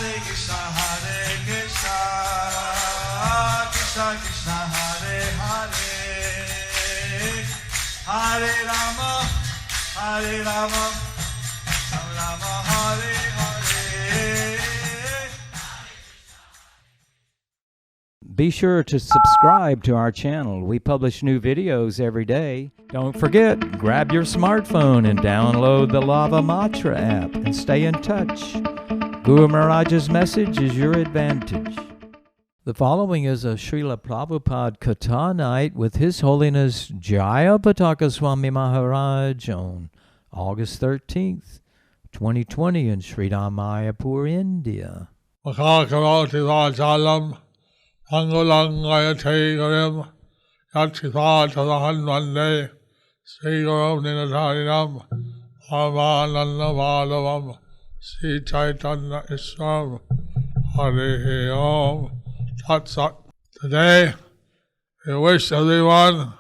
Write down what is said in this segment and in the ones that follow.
Krishna Krishna Hare Hare Hare Rama Rama Hare Hare. Be sure to subscribe to our channel. We publish new videos every day. Don't forget, grab your smartphone and download the Lava Matra app and stay in touch. Guru Maharaj's message is your advantage. The following is a Srila Prabhupada Katha night with His Holiness Jayapataka Swami Maharaj on August 13th, 2020 in Sridham, Mayapur, India. Makakaroti Angulangayate Garim Yatchita Tadahan Vande Sri Gurum Ninadharinam Parmananda Madhavam Sri Chaitanya Iswaram Hare Om Tat Sat. Today, we wish everyone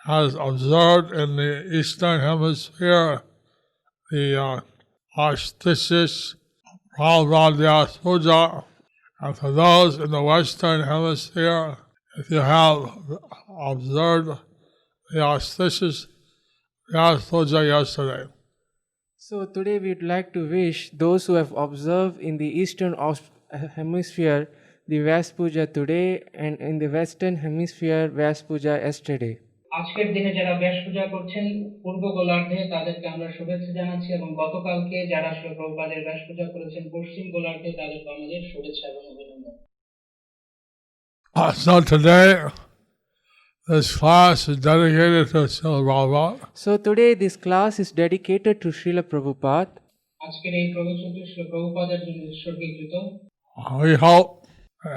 has observed in the Eastern Hemisphere the auspicious Prabhupada Puja. And for those in the Western Hemisphere, if you have observed the auspicious Vyas Puja yesterday. So today we would like to wish those who have observed in the Eastern Hemisphere the Vyas Puja today and in the Western Hemisphere Vyas Puja yesterday. আজকের দিনে যারা ব্যাস পূজা করছেন পূর্ব গোলার্ধে তাদেরকে আমরা শুভেচ্ছা জানাচ্ছি এবং গতকালকে যারা শ্রী প্রভুপাদের ব্যাস পূজা করেছেন পশ্চিম গোলার্ধে তাদেরকে আমাদের শুভেচ্ছা এবং অভিনন্দন। So today, this class is dedicated to Srila Prabhupada. So today this class is dedicated to Srila Prabhupada. আজকের এই প্রবচনটি শ্রী প্রভুপাদের জন্য উৎসর্গীকৃত। We hope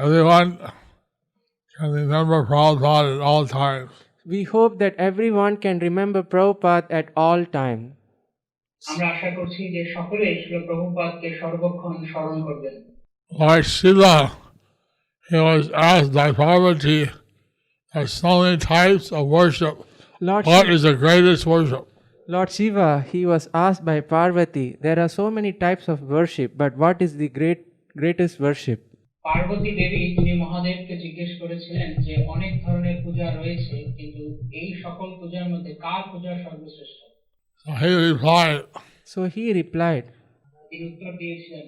everyone can remember Prabhupada at all times. We hope that everyone can remember Prabhupada at all times. আমরা আশা করছি যে সকলেই শ্রী প্রভুপাদকে সর্বক্ষণ স্মরণ করবেন। Like Shiva, he was asked by Parvati, there's so many types of worship. What is the greatest worship? Lord Shiva, he was asked by Parvati, there are so many types of worship, but what is the greatest worship? Parvati দেবী তিনি মহাদেবকে জিজ্ঞেস করেছিলেন যে অনেক ধরনের পূজা রয়েছে কিন্তু এই সকল পূজার মধ্যে কার পূজা সর্বশ্রেষ্ঠ? So he replied, তিনি উত্তর দিয়েছিলেন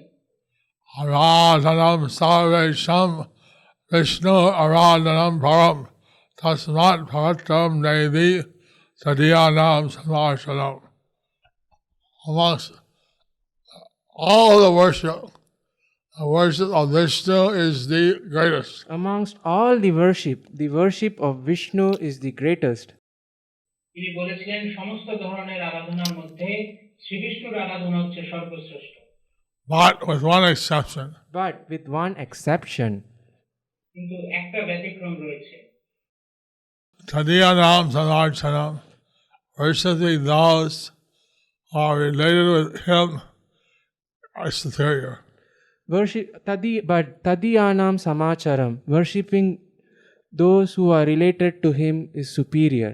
Aradhanam sarvesham Vishnu aradhanam param tasmat bhaktam devi tadiyanam samarsanam. Amongst all the worship of Vishnu is the greatest. Amongst all the worship of Vishnu is the greatest. তিনি বলেছিলেন সমস্ত ধরনের আরাধনার মধ্যে শ্রী বিষ্ণুর আরাধনা হচ্ছে সর্বশ্রেষ্ঠ। But with one exception. কিন্তু একটা ব্যতিক্রম রয়েছে। Tadiyanam samarsanam, worshiping those who are related with him are superior. Tadiyanam samacharam, worshipping those who are related to him is superior.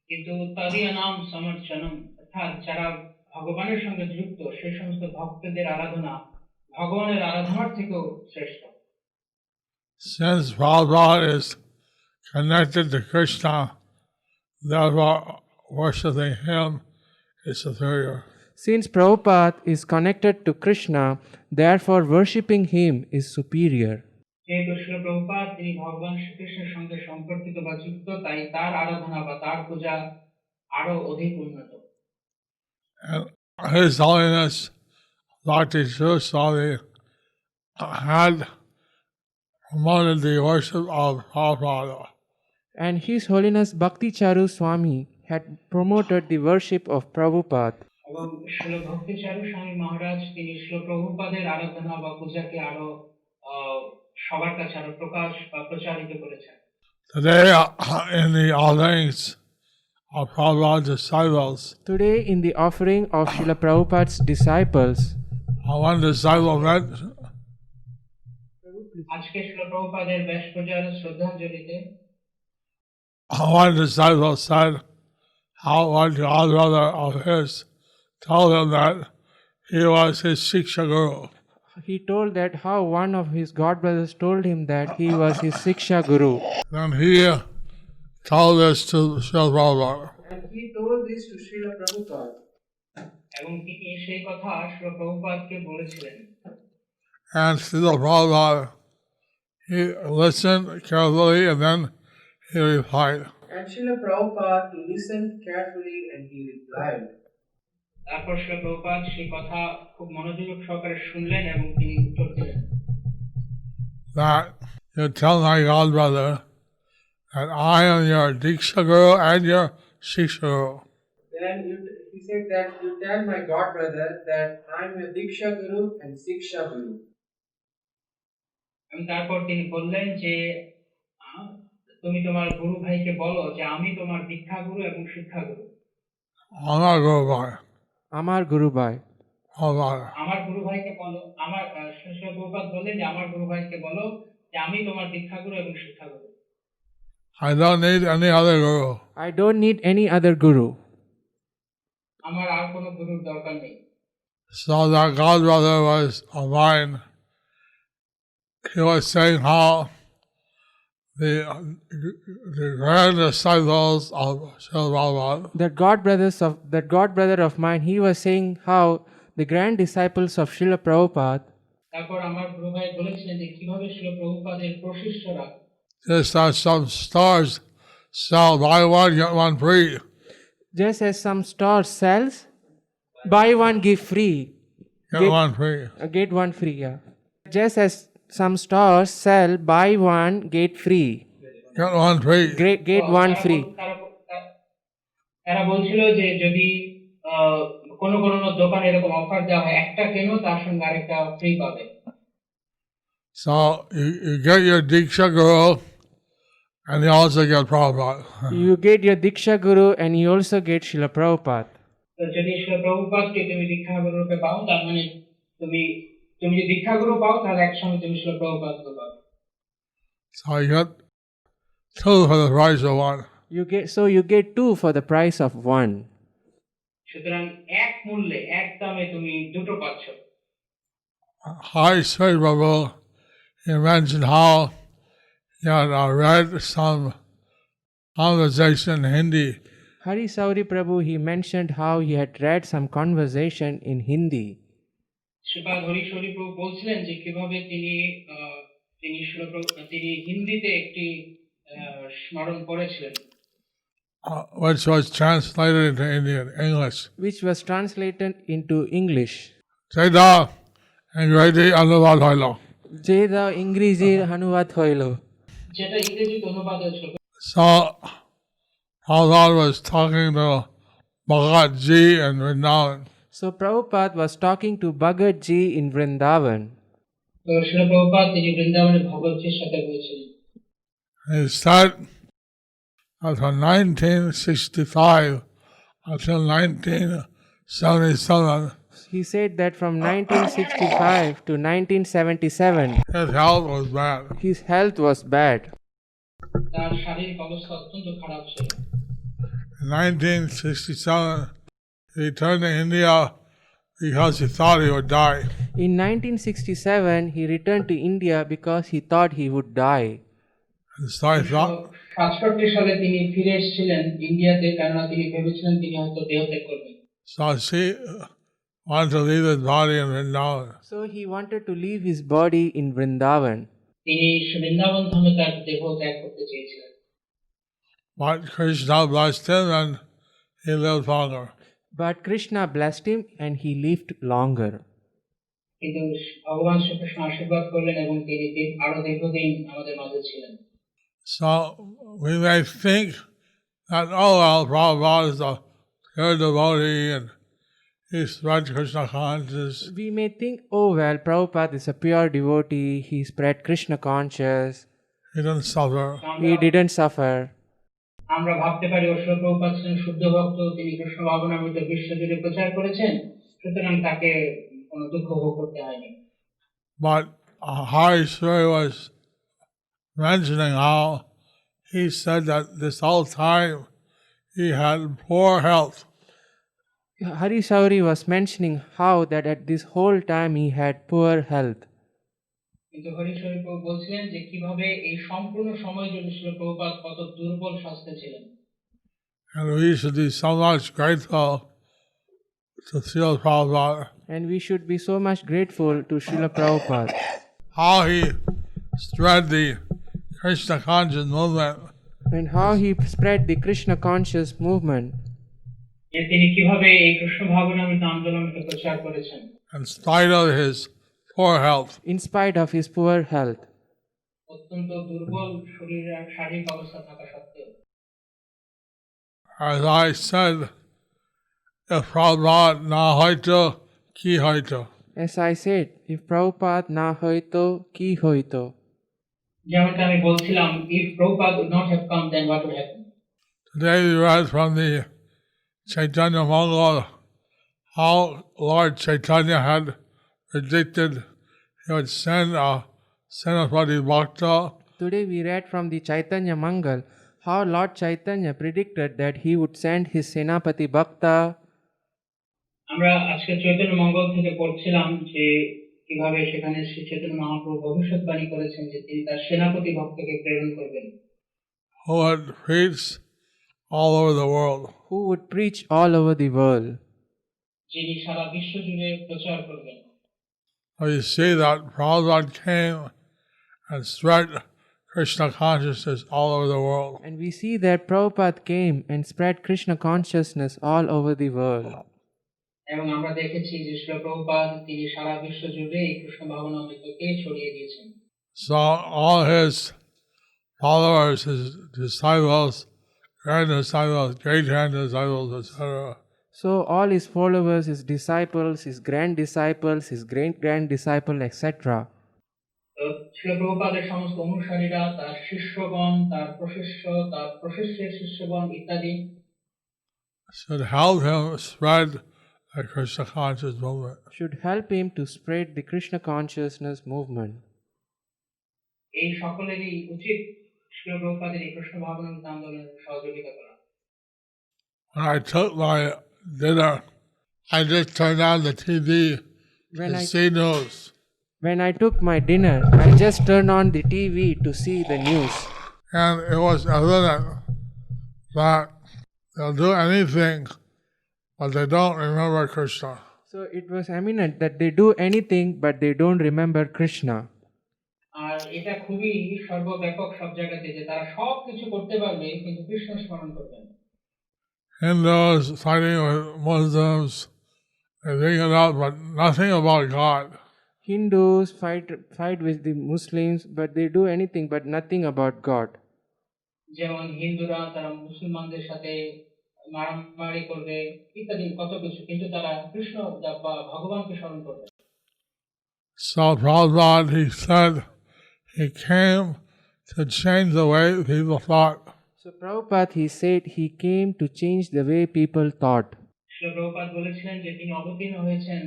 কিন্তু তদিয়ানাম সমর্চনম অর্থাৎ যারা ভগবানের সঙ্গে যুক্ত সেই সমস্ত ভক্তদের আরাধনা ভগবানের আরাধনার থেকেও শ্রেষ্ঠ। Since Prabhupada is connected to Krishna, therefore worshiping him is superior. Since Prabhupada is connected to Krishna, therefore worshipping him is superior. যেহেতু শ্রী প্রভুপাদ তিনি ভগবান শ্রীকৃষ্ণের সঙ্গে সম্পর্কিত বা যুক্ত তাই তার আরাধনা বা তার পূজা আরো অধিক উন্নত। His Holiness Bhakti Swami had promoted the worship of Prabhupada. And His Holiness Bhakti Charu Swami had promoted the worship of Prabhupada. এবং শ্রী ভক্তি চারু স্বামী মহারাজ তিনি শ্রী প্রভুপাদের আরাধনা বা পূজাকে আরো সবার কাছে আরো প্রকাশ বা প্রচারিত করেছেন। Today in the offerings of Prabhupada's disciples. Today in the offering of Srila Prabhupada's disciples. One disciple met. আজকে শ্রী প্রভুপাদের ব্যাস পূজার শ্রদ্ধাঞ্জলিতে one disciple said how one godbrother of his told him that he was his Shiksha Guru. He told that how one of his god brothers told him that he was his Siksha Guru. Then he told this to Srila Prabhupada. And he told this to Srila Prabhupada. এবং তিনি সেই কথা শ্রী প্রভুপাদকে বলেছিলেন। And Srila Prabhupada, he listened carefully and then he replied. And Srila Prabhupada listened carefully and he replied. তারপর শ্রী প্রভুপাদ সেই কথা খুব মনোযোগ সহকারে শুনলেন এবং তিনি উত্তর দিলেন। That you tell my god brother that I am your Diksha Guru and your Siksha Guru. Then he said that you tell my god brother that I am your Diksha Guru and Siksha Guru. এবং তারপর তিনি বললেন যে তুমি তোমার গুরু ভাইকে বলো যে আমি তোমার দীক্ষা গুরু এবং শিক্ষা গুরু। Amar Guru Bhai. Amar Guru Bhai. আমার গুরু ভাইকে বলো, আমার শ্রী প্রভুপাদ বললেন যে আমার গুরু ভাইকে বলো যে আমি তোমার দীক্ষা গুরু এবং শিক্ষা গুরু। I don't need any other guru. I don't need any other guru. আমার আর কোনো গুরুর দরকার নেই। So that god brother was of mine. He was saying how the grand disciples of Srila Prabhupada, That god brother of mine, he was saying how the grand disciples of Srila Prabhupada, তারপর আমার গুরু ভাই বলেছিলেন যে কিভাবে শ্রী প্রভুপাদের প্রশিষ্যরা just as some stars sell buy one get one free. just as some store sells, buy one give free. Get one free. Get one free, yeah. Just as some stores sell, buy one get free. Get one free. Get one free. তারা বলছিল যে যদি কোন কোন দোকানে এরকম offer দেওয়া হয় একটা কেনো তার সঙ্গে আরেকটা ফ্রি পাবে। So you get your Diksha Guru and you also get Prabhupada. You get your Diksha Guru and you also get Srila Prabhupada. তো যদি শ্রী প্রভুপাদকে তুমি দীক্ষা গুরুকে পাও তার মানে তুমি যদি দীক্ষা গুরু পাও তাহলে একসঙ্গে তুমি শ্রী প্রভুপাদকে পাও। So you get two for the price of one. You get two for the price of one. সুতরাং এক মূল্যে এক দামে তুমি দুটো পাচ্ছ। Hi, Sri Prabhu, he mentioned how he had read some conversation in Hindi. Hari Sauri Prabhu, he mentioned how he had read some conversation in Hindi. শ্রীপাদ হরিশরি প্রভু বলছিলেন যে কিভাবে তিনি হিন্দিতে একটি স্মরণ করেছিলেন, which was translated into Indian English. Which was translated into English. Jeda Engredi Anubad Hoilo. Jeda Ingriji Hanuvat Hoilo. যেটা ইংরেজিতে অনুবাদ হয়েছিল। So Prabhupada was talking to Bhagat Ji in Vrindavan. So Prabhupada was talking to Bhagat Ji in Vrindavan. তো শ্রী প্রভুপাদ তিনি বৃন্দাবনের ভগবতজির সাথে বলছিলেন। He said from 1965 until 1977, He said that from 1965 to 1977, his health was bad. his health was bad. তার শারীরিক অবস্থা অত্যন্ত খারাপ ছিল। In 1967, he returned to India because he thought he would die. In 1967, he returned to India because he thought he would die. And so he thought, 1967 সালে তিনি ফিরে এসেছিলেন ইন্ডিয়াতে, কেননা তিনি ভেবেছিলেন তিনি হয়তো দেহত্যাগ করবেন। so she wanted to leave his body in Vrindavan. So he wanted to leave his body in Vrindavan. তিনি বৃন্দাবন ধামে তার দেহ ত্যাগ করতে চেয়েছিলেন। But Krishna blessed him and he lived longer. But Krishna blessed him and he lived longer. কিন্তু ভগবান শ্রীকৃষ্ণ আশীর্বাদ করলেন এবং তিনি আরো দীর্ঘদিন আমাদের মাঝে ছিলেন। So we may think that, oh well, Prabhupada is a pure devotee and he spread Krishna consciousness. We may think, oh well, Prabhupada is a pure devotee, he spread Krishna conscious, He didn't suffer. he didn't suffer. আমরা ভাবতে পারি অশ্বর প্রভুপাদ ছিলেন শুদ্ধ ভক্ত, তিনি কৃষ্ণ ভাবনামৃত বিশ্বজুড়ে প্রচার করেছেন, সুতরাং তাকে কোনো দুঃখ ভোগ করতে হয়নি। But Hari Suri was mentioning how he said that this whole time he had poor health. Hari Shauri was mentioning how that at this whole time he had poor health. কিন্তু হরিশরী প্রভু বলছিলেন যে কিভাবে এই সম্পূর্ণ সময় জুড়ে শিল প্রভুপাদ কত দুর্বল স্বাস্থ্যে ছিলেন। And we should be so much grateful to Srila Prabhupada. And we should be so much grateful to Srila Prabhupada. How he spread the Krishna conscious movement. And how he spread the Krishna conscious movement. যে তিনি কিভাবে এই কৃষ্ণ ভাবনামৃত আন্দোলনকে প্রচার করেছেন। In spite of his poor health. In spite of his poor health. অত্যন্ত দুর্বল শরীরের শারীরিক অবস্থা থাকা সত্ত্বেও। As I said, if Prabhupada na hoito, ki hoito. As I said, if Prabhupada na hoito, ki hoito. যেমনটা আমি বলছিলাম, if Prabhupada would not have come, then what would happen? Today we read from the Chaitanya Mongol how Lord Chaitanya had predicted he would send a Senapati Bhakta. Today we read from the Chaitanya Mangal how Lord Chaitanya predicted that he would send his Senapati Bhakta. আমরা আজকে চৈতন্য মঙ্গল থেকে পড়ছিলাম যে কিভাবে সেখানে শ্রী চৈতন্য মহাপ্রভু ভবিষ্যৎবাণী করেছেন যে তিনি তার সেনাপতি ভক্তকে প্রেরণ করবেন। Who would preach all over the world. Who would preach all over the world. যিনি সারা বিশ্ব জুড়ে প্রচার করবেন। You see that Prabhupada came and spread Krishna consciousness all over the world. And we see that Prabhupada came and spread Krishna consciousness all over the world. এবং আমরা দেখেছি যে শ্রী প্রভুপাদ তিনি সারা বিশ্ব জুড়ে এই কৃষ্ণ ভাবনামৃতকে ছড়িয়ে দিয়েছেন। So all his followers, his disciples, grand disciples, great grand disciples, etc. So all his followers, his disciples, his grand disciples, his great grand disciple, etc. তো শ্রী প্রভুপাদের সমস্ত অনুসারীরা, তার শিষ্যগণ, তার প্রশিষ্য, তার প্রশিষ্যের শিষ্যগণ ইত্যাদি should help him spread the Krishna conscious movement. Should help him to spread the Krishna consciousness movement. এই সকলেরই উচিত শ্রী প্রভুপাদের এই কৃষ্ণ ভাবনামৃত আন্দোলনের সহযোগিতা করা। When I took my dinner, I just turned on the TV to see news. When I took my dinner, I just turned on the TV to see the news. And it was evident that they'll do anything, but they don't remember Krishna. So it was eminent that they do anything, but they don't remember Krishna. আর এটা খুবই সর্বব্যাপক সব জায়গাতে যে তারা সব কিছু করতে পারবে কিন্তু কৃষ্ণ স্মরণ করবে না। Hindus fighting with Muslims, they think about but nothing about God. Hindus fight with the Muslims, but they do anything but nothing about God. যেমন হিন্দুরা তারা মুসলমানদের সাথে মারামারি করবে ইত্যাদি কত কিছু, কিন্তু তারা কৃষ্ণ বা ভগবানকে স্মরণ করবে। So Prabhupada, he said he came to change the way people thought. So Prabhupada, he said he came to change the way people thought. Shri Prabhupada বলেছিলেন যে তিনি অবতীর্ণ হয়েছেন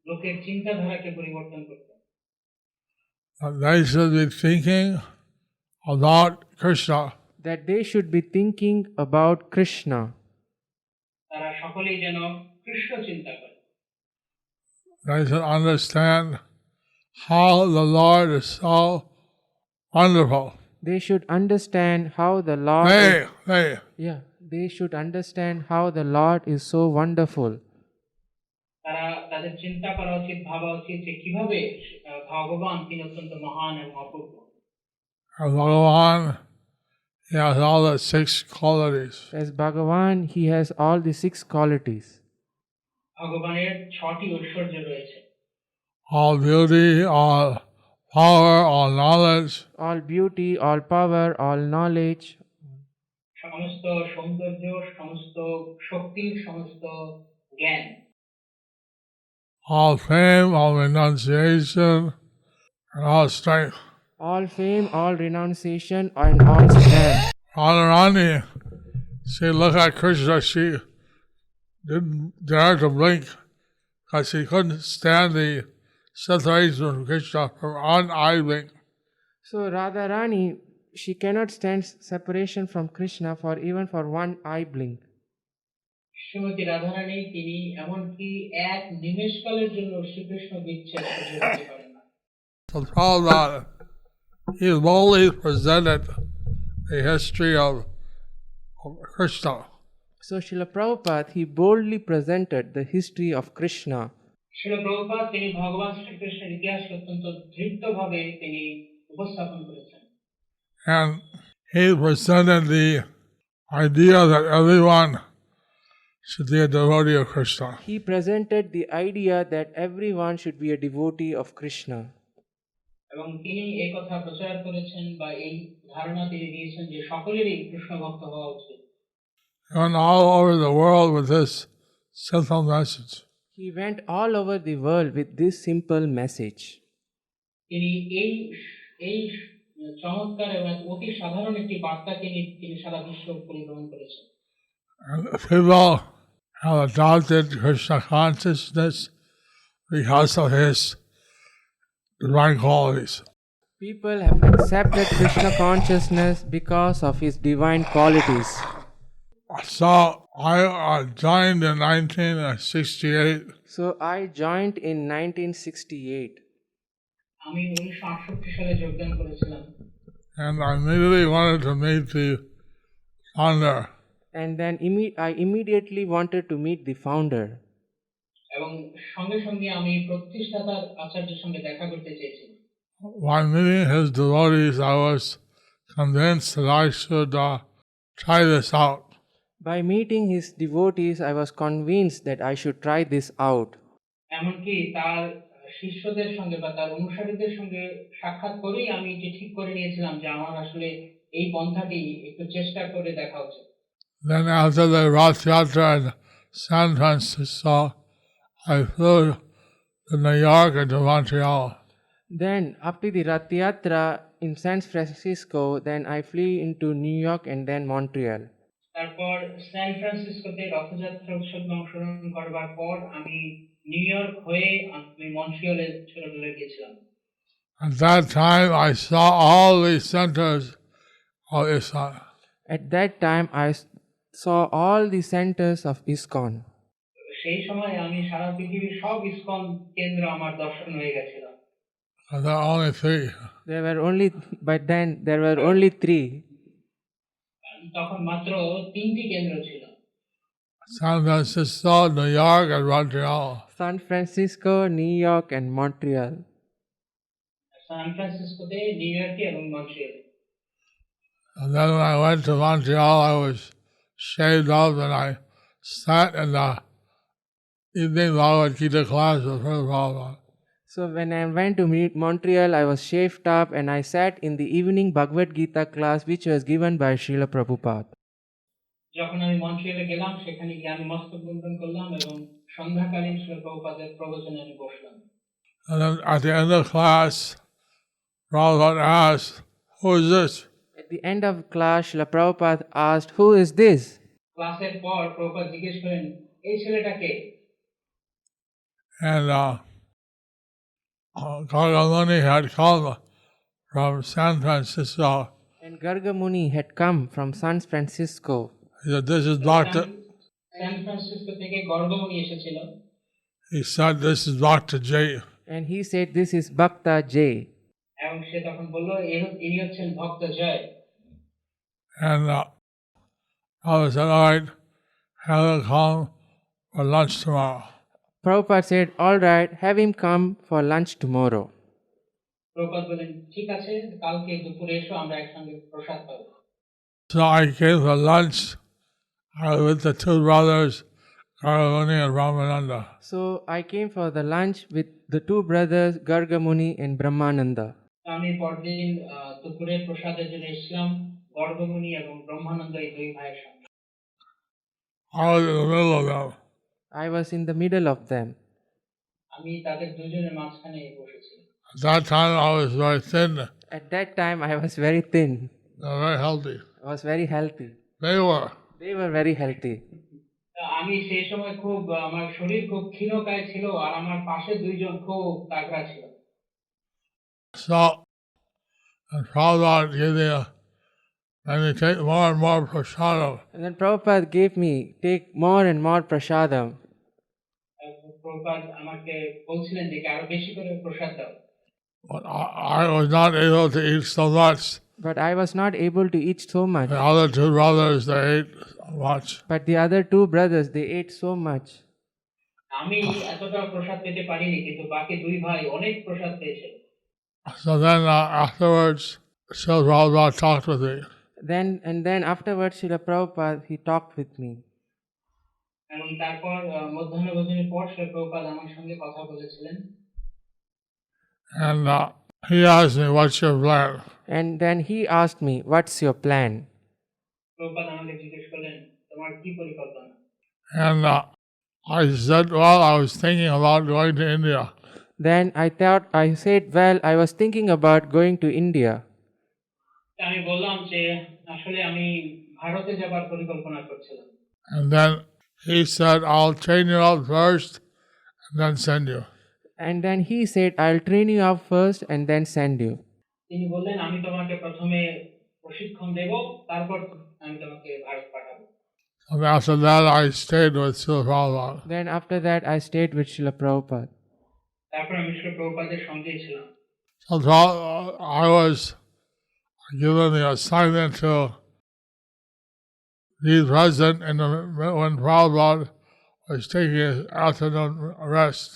লোকের চিন্তাধারাকে পরিবর্তন করতে। They should be thinking about Krishna. That they should be thinking about Krishna. তারা সকলেই যেন কৃষ্ণ চিন্তা করে। They should understand how the Lord is so wonderful. They should understand how the Lord they should understand how the Lord is so wonderful. তারা তাদের চিন্তা করা উচিত, ভাবা উচিত যে কিভাবে ভগবান তিনি অত্যন্ত মহান এবং অপূর্ব। Bhagavan, he has all the 6 qualities. As Bhagavan, he has all the 6 qualities. ভগবানের 6টি ঐশ্বর্য রয়েছে। All beauty, all power, all knowledge. All beauty, all power, all knowledge. সমস্ত সৌন্দর্য, সমস্ত শক্তি, সমস্ত জ্ঞান। All fame, all renunciation, and all strength. All fame, all renunciation, and all strength. Radharani, she looked at Krishna, she didn't dare to blink because she couldn't stand the separation from Krishna from one eye blink. So Radharani, she cannot stand separation from Krishna for even for one eye blink. Shrimati Radharani তিনি এমনকি এক নিমেষকালের জন্য শ্রীকৃষ্ণ বিচ্ছেদ সহ্য করতে পারেন না। So Prabhupada, he boldly presented the history of Krishna. So Srila Prabhupada, he boldly presented the history of Krishna. Srila Prabhupada তিনি ভগবান শ্রীকৃষ্ণের ইতিহাসকে অত্যন্ত ধৃষ্টভাবে তিনি উপস্থাপন করেছেন। And he presented the idea that everyone should be a devotee of Krishna. He presented the idea that everyone should be a devotee of Krishna. এবং তিনি এই কথা প্রচার করেছেন বা এই ধারণা তিনি দিয়েছেন যে সকলেরই কৃষ্ণ ভক্ত হওয়া উচিত। He went all over the world with this simple message. He went all over the world with this simple message. তিনি এই চমৎকার এবং অতি সাধারণ একটি বার্তাকে নিয়ে তিনি সারা বিশ্ব পরিভ্রমণ করেছেন। And people have adopted Krishna consciousness because of his divine qualities. People have accepted Krishna consciousness because of his divine qualities. So I joined in 1968. So I joined in 1968. আমি 1968 সালে যোগদান করেছিলাম। And I immediately wanted to meet the founder. And then I immediately wanted to meet the founder. এবং সঙ্গে সঙ্গে আমি প্রতিষ্ঠাতার আচার্যের সঙ্গে দেখা করতে চেয়েছিলাম। While meeting his devotees, I was convinced that I should try this out. By meeting his devotees, I was convinced that I should try this out. এমনকি তার শিষ্যদের সঙ্গে বা তার অনুসারীদের সঙ্গে সাক্ষাৎ করেই আমি এটি ঠিক করে নিয়েছিলাম যে আমার আসলে এই পন্থাটি একটু চেষ্টা করে দেখা উচিত। Then after the Rath Yatra in San Francisco, I flew to New York and to Montreal. Then after the Rath Yatra in San Francisco, then I flew into New York and then Montreal. তারপর সান ফ্রান্সিসকোতে রথযাত্রা উৎসবে অংশগ্রহণ করবার পর আমি new York হয়ে আমি মন্ট্রিয়লে চলে গিয়েছিলাম। At that time, I saw all the centers of ISKCON. At that time, I saw all the centers of ISKCON. সেই সময় আমি সারা পৃথিবীর সব ইসকন কেন্দ্র আমার দর্শন হয়ে গেছিল। And there are only three. But then there were only 3. তখন মাত্র 3টি কেন্দ্র ছিল। San Francisco, New York, and Montreal. San Francisco, New York and Montreal. সান ফ্রান্সিসকোতে, নিউ ইয়র্কে এবং মন্ট্রিয়লে। And then when I went to Montreal, I was shaved up and I sat in the evening Bhagavad Gita class with Prabhupada. So when I went to meet Montreal, I was shaved up and I sat in the evening Bhagavad Gita class which was given by Srila Prabhupada. যখন আমি মন্ট্রিয়লে গেলাম সেখানে গিয়ে আমি মস্তক বন্ধন করলাম এবং সন্ধ্যাকালীন শ্রীল প্রভুপাদের প্রবচনে আমি বসলাম। And then at the end of class, Prabhupada asked, "Who is this?" At the end of class, Srila Prabhupada asked, "Who is this?" ক্লাসের পর প্রভুপাদ জিজ্ঞেস করেন, এই ছেলেটাকে? And Gargamuni had come from San Francisco. And Garga Muni had come from San Francisco. He said, "This is Dr." San Francisco থেকে গর্গমুনি এসেছিল। He said, "This is Dr. J." And he said, "This is Bhakta J." এবং সে তখন বলল, ইনি হচ্ছেন ভক্ত জয়। And I said, "All right, have him come for lunch tomorrow." Prabhupada said, "All right, have him come for lunch tomorrow." Prabhupada বলেন, ঠিক আছে, কালকে দুপুরে এসো, আমরা একসঙ্গে প্রসাদ পাবো। So I came for lunch with the two brothers, Gargamuni and Ramananda. So I came for the lunch with the 2 brothers, Garga Muni and Brahmananda. আমি পরদিন দুপুরে প্রসাদের জন্য এসেছিলাম গর্গমুনি এবং ব্রহ্মানন্দ এই 2 ভাইয়ের সঙ্গে। I was in the middle of them. I was in the middle of them. আমি তাদের দুজনের মাঝখানে বসেছিলাম। At that time, I was very thin, At that time, I was very thin. very healthy. I was very healthy. They were. They were very healthy. আমি সেই সময় খুব আমার শরীর খুব ক্ষীণকায় ছিল আর আমার পাশে 2 জন খুব তাগড়া ছিল। So, and Prabhupada gave me a and they take more and more prasadam. And then Prabhupada gave me, take more and more prasadam. Prabhupada আমাকে বলছিলেন যে আরো বেশি করে প্রসাদ দাও। But I was not able to eat so much. But I was not able to eat so much. The other two brothers, they ate much. But the other two brothers, they ate so much. আমি এতটা প্রসাদ পেতে পারিনি, কিন্তু বাকি দুই ভাই অনেক প্রসাদ পেয়েছিল। So then afterwards, Srila Prabhupada talked with me. Then afterwards, Srila Prabhupada, he talked with me. এবং তারপর মধ্যাহ্নভোজনের পর শ্রী প্রভুপাদ আমার সঙ্গে কথা বলেছিলেন। And he asked me, "What's your plan?" And then he asked me, what's your plan? Prabhupada আমাকে জিজ্ঞেস করলেন, তোমার কি পরিকল্পনা? And I said, "Well, I was thinking about going to India." Then I said, well, I was thinking about going to India. আমি বললাম যে আসলে আমি ভারতে যাবার পরিকল্পনা করছিলাম। And then he said, "I'll train you up first and then send you." And then he said, I'll train you up first and then send you. তিনি বললেন, আমি তোমাকে প্রথমে প্রশিক্ষণ দেব, তারপর আমি তোমাকে ভারত পাঠাবো। And after that, I stayed with Srila Prabhupada. Then after that, I stayed with Srila Prabhupada. তারপর আমি শ্রী প্রভুপাদের সঙ্গেই ছিলাম। So I was given the assignment to be present when Prabhupada was taking his afternoon rest.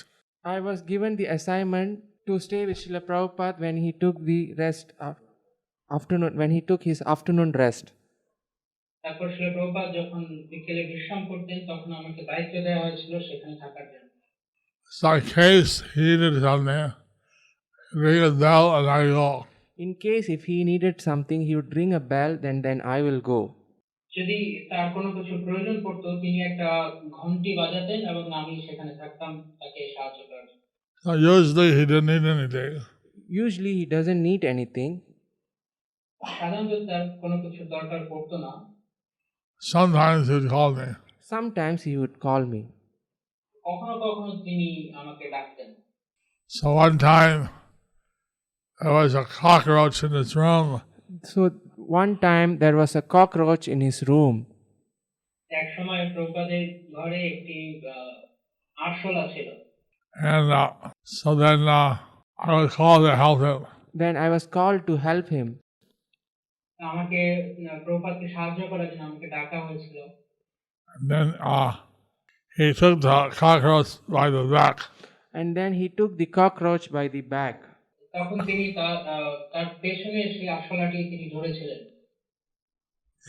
I was given the assignment to stay with Srila Prabhupada when he took the his afternoon rest. তারপর শ্রী প্রভুপাদ যখন বিকেলে বিশ্রাম করতেন, তখন আমাকে দায়িত্ব দেওয়া হয়েছিল সেখানে থাকার জন্য। So in case he needed something, ring a bell and I go. In case if he needed something, he would ring a bell, then I will go. যদি তার কোনো কিছু প্রয়োজন পড়তো, তিনি একটা ঘন্টি বাজাতেন এবং আমি সেখানে থাকতাম তাকে সাহায্য করার জন্য। So usually he didn't need anything. Usually he doesn't need anything. সাধারণত তার কোনো কিছু দরকার পড়তো না। Sometimes he'd call me. Sometimes he would call me. কখনো কখনো তিনি আমাকে ডাকতেন। So one time there was a cockroach in his room. So one time there was a cockroach in his room. এক সময় প্রভুপাদের ঘরে একটি আরশোলা ছিল। And so then I was called to help him. Then I was called to help him. আমাকে প্রভুপাদকে সাহায্য করার জন্য আমাকে ডাকা হয়েছিল। And then he took the cockroach by the back. And then he took the cockroach by the back. তখন তিনি তার পেছনে সেই আরশোলাটি তিনি ধরেছিলেন।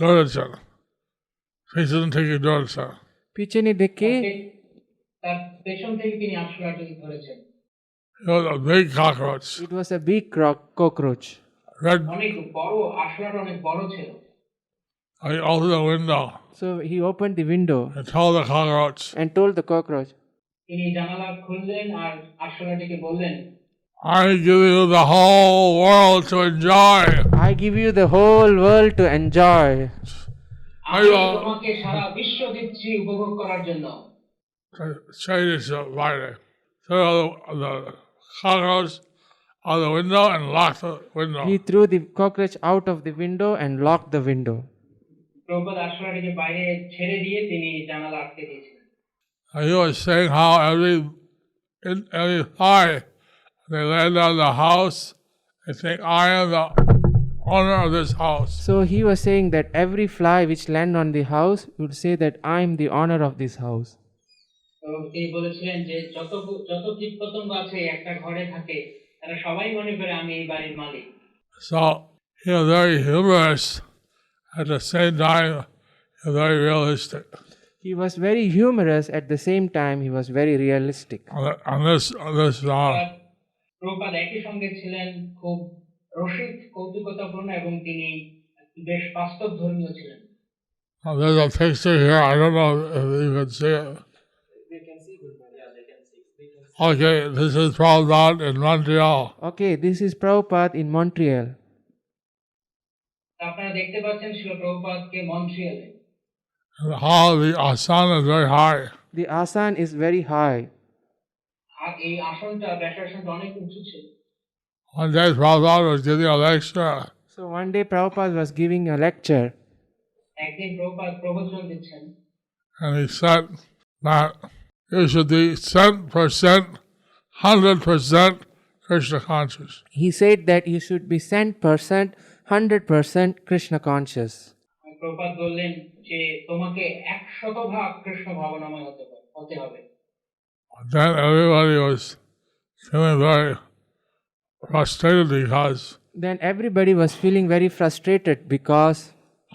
ধরেছেন। পেছন থেকে ধরেছেন। পিছনে দেখে তার পেছন থেকে তিনি আরশোলাটি ধরেছেন। It was a big cockroach. it was a big cockroach. Red. অনেক বড়, আরশোলাটা অনেক বড় ছিল। I opened the window So he opened the window and told the cockroach, and told the cockroach, তিনি জানালা খুললেন আর আরশোলাটিকে বললেন, "I give you the whole world to enjoy." I give you the whole world to enjoy. আমি তোমাকে সারা বিশ্ব দিচ্ছি উপভোগ করার জন্য। Change it to Friday. Throw the cockroach out the window and lock the window. He threw the cockroach out of the window and locked the window. Prabhupada আরশোলাটিকে বাইরে ছেড়ে দিয়ে তিনি জানালা আটকে দিয়েছিলেন। He was saying how every fly, they land on the house, they think I am the owner of this house. So he was saying that every fly which land on the house would say that I am the owner of this house. তিনি বলেছিলেন যে যত কীটপতঙ্গ আছে একটা ঘরে থাকে, তারা সবাই মনে করে আমি এই বাড়ির মালিক। So he was very humorous. At the same time, he was very realistic. He was very humorous, at the same time he was very realistic. On this Prabhupada একই সঙ্গে ছিলেন খুব রসিক, কৌতুকতাপূর্ণ এবং তিনি বেশ বাস্তব ধর্মীয় ছিলেন। there's a picture here. I don't know if you can see it. They can see good. Yeah, they can see. Okay, this is Prabhupada in Montreal. Okay, this is Prabhupada in Montreal. আপনারা দেখতে পাচ্ছেন Srila প্রভুপাদকে মন্ট্রিয়ালে। And how the asana is very high. The asan is very high. আর এই আসনটা ব্যাসাসনটা অনেক উঁচু ছিল। One day Prabhupada was giving a lecture. So So one day Prabhupada was giving a lecture, একদিন প্রভুপাদ প্রবচন দিচ্ছেন, and he said that you should be 10%, 100% Krishna conscious. he said that you should be 10%, 100% Krishna conscious. Prabhupada বললেন যে তোমাকে 100% কৃষ্ণ ভাবনাময় হতে হবে। Then everybody was feeling very frustrated because Then everybody was feeling very frustrated because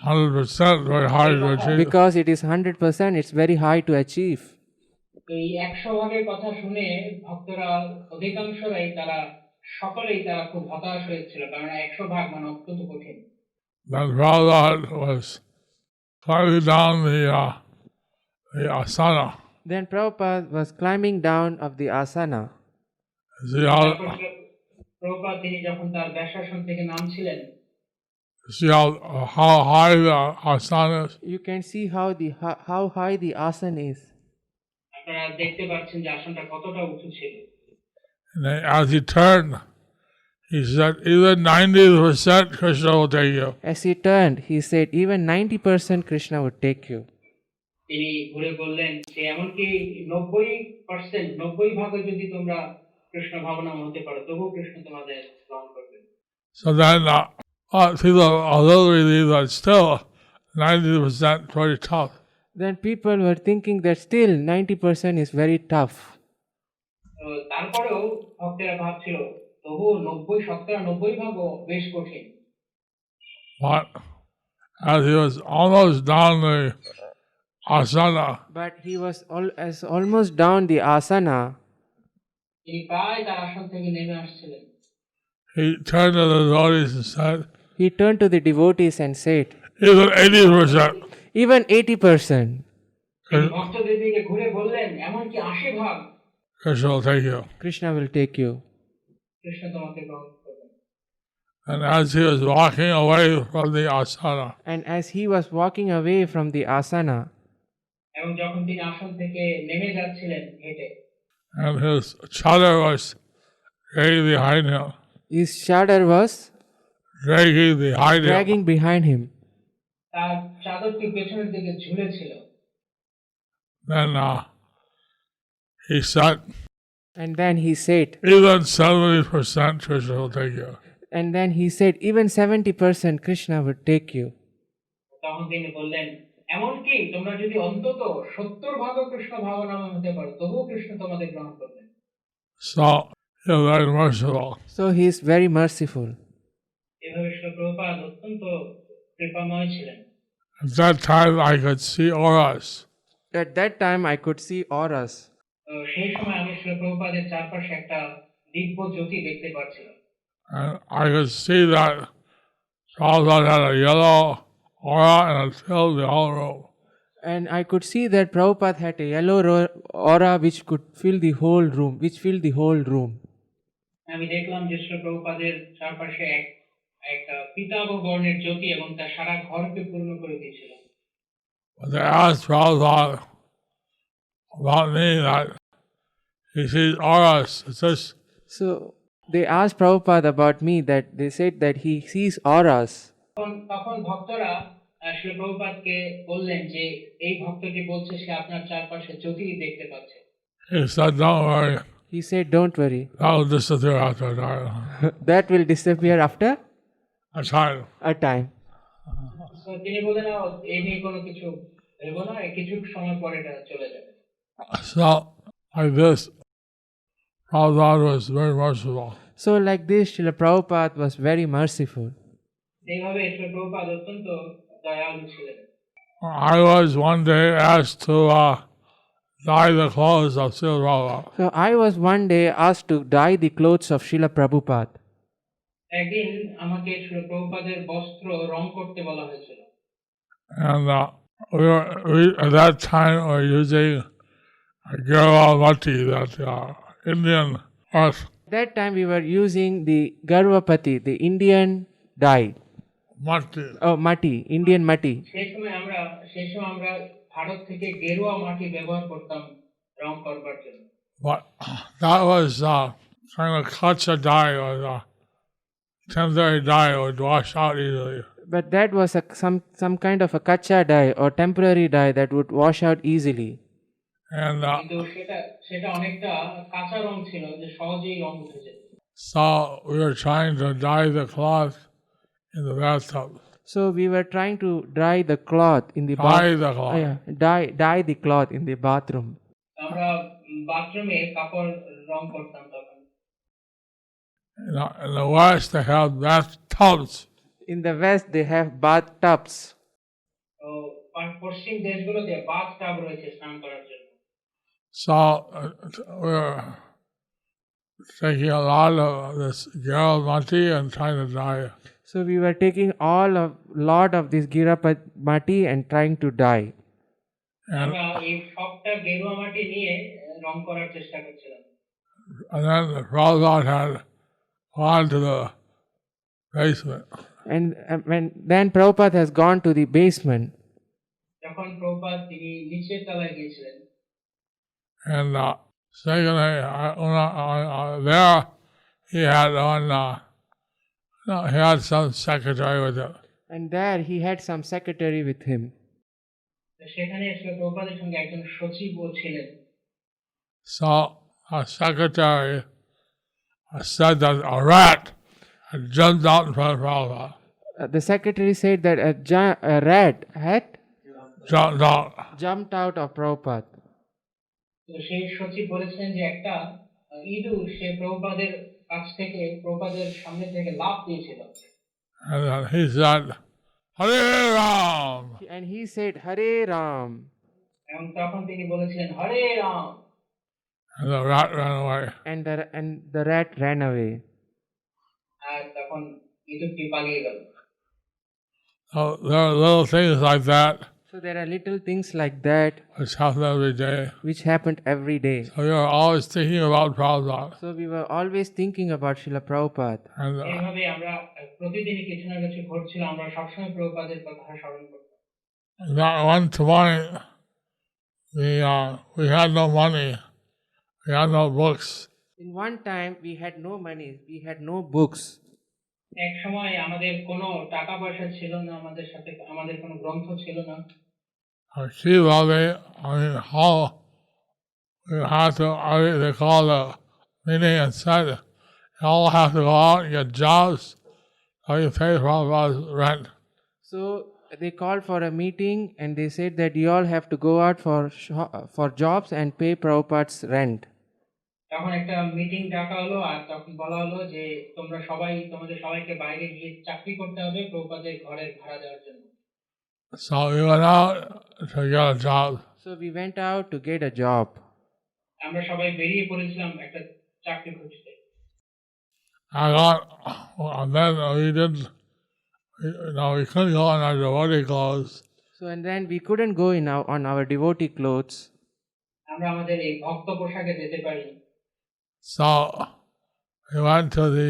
100% very hard to achieve. it is 100%, it's very high to achieve. এই 100%-এর কথা শুনে ভক্তরা অধিকাংশরাই সকলেই তারা খুব হতাশ হয়েছিল, কারণ 100% মানে অত্যন্ত কঠিন। Then Prabhupada was climbing down the asana. Then Prabhupada was climbing down of the asana. See how, Prabhupada তিনি যখন তার ব্যাসাসন থেকে নামছিলেন, see how high the asana is? You can see how high the asana is. আপনারা দেখতে পাচ্ছেন যে আসনটা কতটা উঁচু ছিল। And then as he turned, he said, even 90% Krishna will take you. As he turned, he said, even 90% Krishna would take you. তিনি ঘুরে বললেন যে এমনকি 90% যদি তোমরা কৃষ্ণ ভাবনা হতে পারো, তবুও কৃষ্ণ তোমাদের গ্রহণ করবেন। So then people are a little relieved that still 90% very tough. Then people were thinking that still 90% is very tough. তো তারপরেও ভক্তেরা ভাবছিল তবুও 90% বেশ কঠিন। But as he was almost down the asana, But he was almost down the asana. তিনি প্রায় তার আসন থেকে নেমে আসছিলেন। he turned to the devotees and said, He turned to the devotees and said, even 80%. even 80%. তিনি ভক্তদের দিকে ঘুরে বললেন, এমনকি 80% Krishna will take you. Krishna will take you. Krishna তোমাকে গ্রহণ করবেন। And as he was walking away from the asana, And as he was walking away from the asana, এবং যখন তিনি আসন থেকে নেমে যাচ্ছিলেন হেঁটে, and his chadar was dragging behind him, his shadow was dragging behind him. তার চাদরটি পেছনের দিকে ঝুলেছিল। Then he said, And then he said, even 70% Krishna will take you. and then he said, even 70% Krishna would take you. তখন তিনি বললেন, এমনকি তোমরা যদি অন্তত 70% কৃষ্ণ ভাবনাময় হতে পারো, তবুও কৃষ্ণ তোমাদের গ্রহণ করবেন। So he was very merciful. So he is very merciful. এভাবে শ্রী প্রভুপাদ অত্যন্ত কৃপাময় ছিলেন। At that time I could see auras. At that time I could see auras. তো সেই সময় আমি শ্রী প্রভুপাদের চারপাশে একটা দিব্য জ্যোতি দেখতে পাচ্ছিলাম। And I could see that Prabhupada had a yellow aura and it filled the whole room. And I could see that Prabhupada had a yellow aura which filled the whole room. আমি দেখলাম যে শ্রী প্রভুপাদের চারপাশে একটা পীতাভ বর্ণের জ্যোতি এবং তা সারা ঘরকে পূর্ণ করে দিয়েছিল। But they asked Prabhupada about me that he sees auras. It's just, So they asked Prabhupada about me, that they said that he sees auras. তখন ভক্তরা শ্রী প্রভুপাদকে বললেন যে এই ভক্তটি বলছে সে আপনার চারপাশে জ্যোতি দেখতে পাচ্ছে। he said, don't worry, He said, don't worry, that will disappear after a time. that will disappear after A time. a time. তো তিনি বললেন, এই নিয়ে কোনো কিছু ভেবো না, কিছু সময় পরে এটা চলে যাবে। So, like this, Prabhupada was very merciful. So like this, Srila Prabhupada was very merciful. এইভাবে শ্রী প্রভুপাদ অত্যন্ত দয়ালু ছিলেন। I was one day asked to dye the clothes of Srila Prabhupada. So I was one day asked to dye the clothes of Srila Prabhupada. একদিন আমাকে শ্রী প্রভুপাদের বস্ত্র রং করতে বলা হয়েছিল। And we at that time were using Garwa Mati, that Indian earth. At that time we were using the Garvapati, the Indian dye. Mati. Oh, Mati, Indian Mati. সেই সময় আমরা ভারত থেকে গেরুয়া মাটি ব্যবহার করতাম রং করবার জন্য। But that was kind of kacha dye, or temporary dye would wash out easily. But that was some kind of a kacha dye or temporary dye that would wash out easily. And কিন্তু সেটা সেটা অনেকটা কাঁচা রং ছিল যে সহজেই রং উঠে যেত। so we were trying to dye the cloth in the bathtub. So we were trying to dry the cloth in the Dye the cloth. dye the cloth in the bathroom. আমরা বাথরুমে কাপড় রং করতাম তখন। In the West, they have bathtubs. In the West, they have bathtubs. তো পশ্চিম দেশগুলোতে bath tub রয়েছে স্নান করার জন্য। So we were taking a lot of this Jayapataka and trying to dye it. So we were taking lot of this Jayapataka and trying to dye. আমরা এই সবটা গেরুয়া মাটি নিয়ে রং করার চেষ্টা করছিলাম। And then the Prabhupada had gone to the basement. And then Prabhupada has gone to the basement. যখন প্রভুপাদ তিনি নিচের তলায় গিয়েছিলেন। And secondly, there he had he had some secretary with him. And there he had some secretary with him. সেখানে এসে প্রভুপাদের সঙ্গে একজন সচিবও ছিলেন। So our secretary said that a rat had jumped out in front of Prabhupada. The secretary said that a rat had Jumped out of Prabhupada. তো সেই সচিব বলেছিলেন যে একটা ইঁদুর সে প্রভুপাদের কাছ থেকে প্রভুপাদের সামনে থেকে লাফ দিয়েছিল। And then he said, Hare Ram. And he said, Hare Ram. এবং তখন তিনি বলেছিলেন হরে Ram. And the rat ran away. And the rat ran away. আর তখন ইঁদুরটি পালিয়ে গেল। So there are little things like that So there are little things like that which happen every day. which happened every day. So you are always thinking about Prabhupada. So we were always thinking about Srila Prabhupada. And এইভাবে আমরা প্রতিদিনই কিছু না কিছু ঘটছিল, আমরা সবসময় প্রভুপাদের কথা স্মরণ করতাম। that one morning, we had no money. We had no books. In one time we had no money, we had no books. এক সময় আমাদের কোনো টাকা পয়সা ছিল না, আমাদের সাথে আমাদের কোনো গ্রন্থ ছিল না। How we had to, they called a meeting and said, you all have to go out and get jobs so you pay Prabhupada's rent. So they called for a meeting and they said that you all have to go out for jobs and pay Prabhupada's rent. তখন একটা meeting ডাকা হলো আর তখন বলা হলো যে তোমাদের সবাইকে বাইরে গিয়ে চাকরি করতে হবে প্রভুপাদের ঘরের ভাড়া দেওয়ার জন্য। So we went out to get a job. So we went out to get a job. আমরা সবাই বেরিয়ে পড়েছিলাম একটা চাকরি খুঁজতে। And then we couldn't go in our devotee clothes. So and then we couldn't go on our devotee clothes. আমরা আমাদের এই ভক্ত পোশাকে যেতে পারি। So we went to the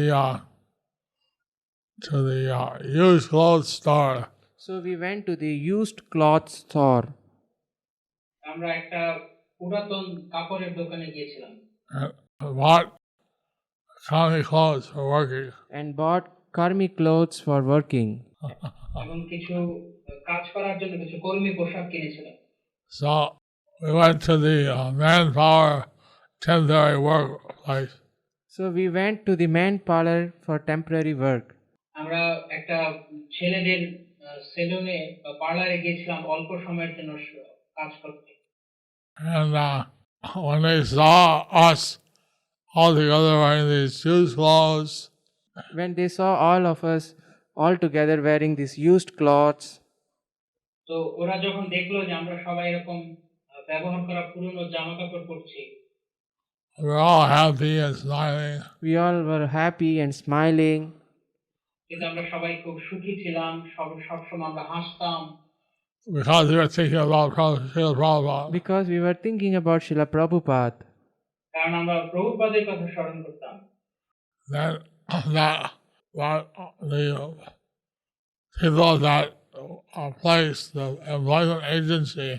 used clothes store. So we went to the used clothes store. আমরা একটা পুরাতন কাপড়ের দোকানে গিয়েছিলাম। And bought common clothes for working. And bought karmi clothes for working. এবং কিছু কাজ করার জন্য কিছু কর্মী পোশাক কিনেছিলাম। So we went to the manpower temporary work place. So we went to the man parlor for temporary work. আমরা একটা ছেলেদের সেলুনে বা পার্লারে গিয়েছিলাম অল্প সময়ের জন্য কাজ করতে। And when they saw us all together wearing these used clothes, When they saw all of us all together wearing these used clothes, তো ওরা যখন দেখলো যে আমরা সবাই এরকম ব্যবহার করা পুরনো জামা কাপড় পরছি, we were all happy and smiling. we all were happy and smiling কিন্তু আমরা সবাই খুব সুখী ছিলাম, সবসময় আমরা হাসতাম। Because we were thinking about Prabhupada. because we were thinking about Srila Prabhupada. কারণ আমরা প্রভুপাদের কথা স্মরণ করতাম। That the people of that place, the employment agency,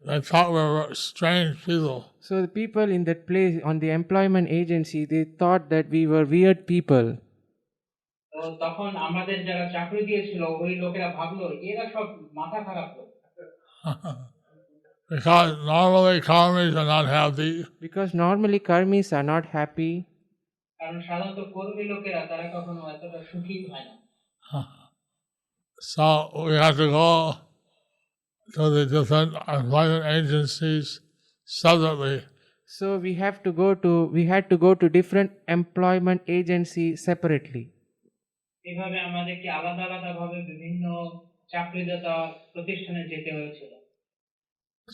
they thought we were strange people. So the people in that place on the employment agency, they thought that we were weird people. তখন আমাদের যারা চাকরি দিয়েছিল ওই লোকেরা ভাবলো এরা সব মাথা খারাপ লোক। Because normally karmis are not happy. Because normally karmis are not happy. কারণ সাধারণত কর্মী লোকেরা তারা কখনো এতটা সুখী হয় না। So we have to go to the different employment agencies separately. So we had to go to different employment agency separately. এভাবে আমাদেরকে আলাদা আলাদা ভাবে বিভিন্ন চাকরিদাতা প্রতিষ্ঠানে যেতে হয়েছিল।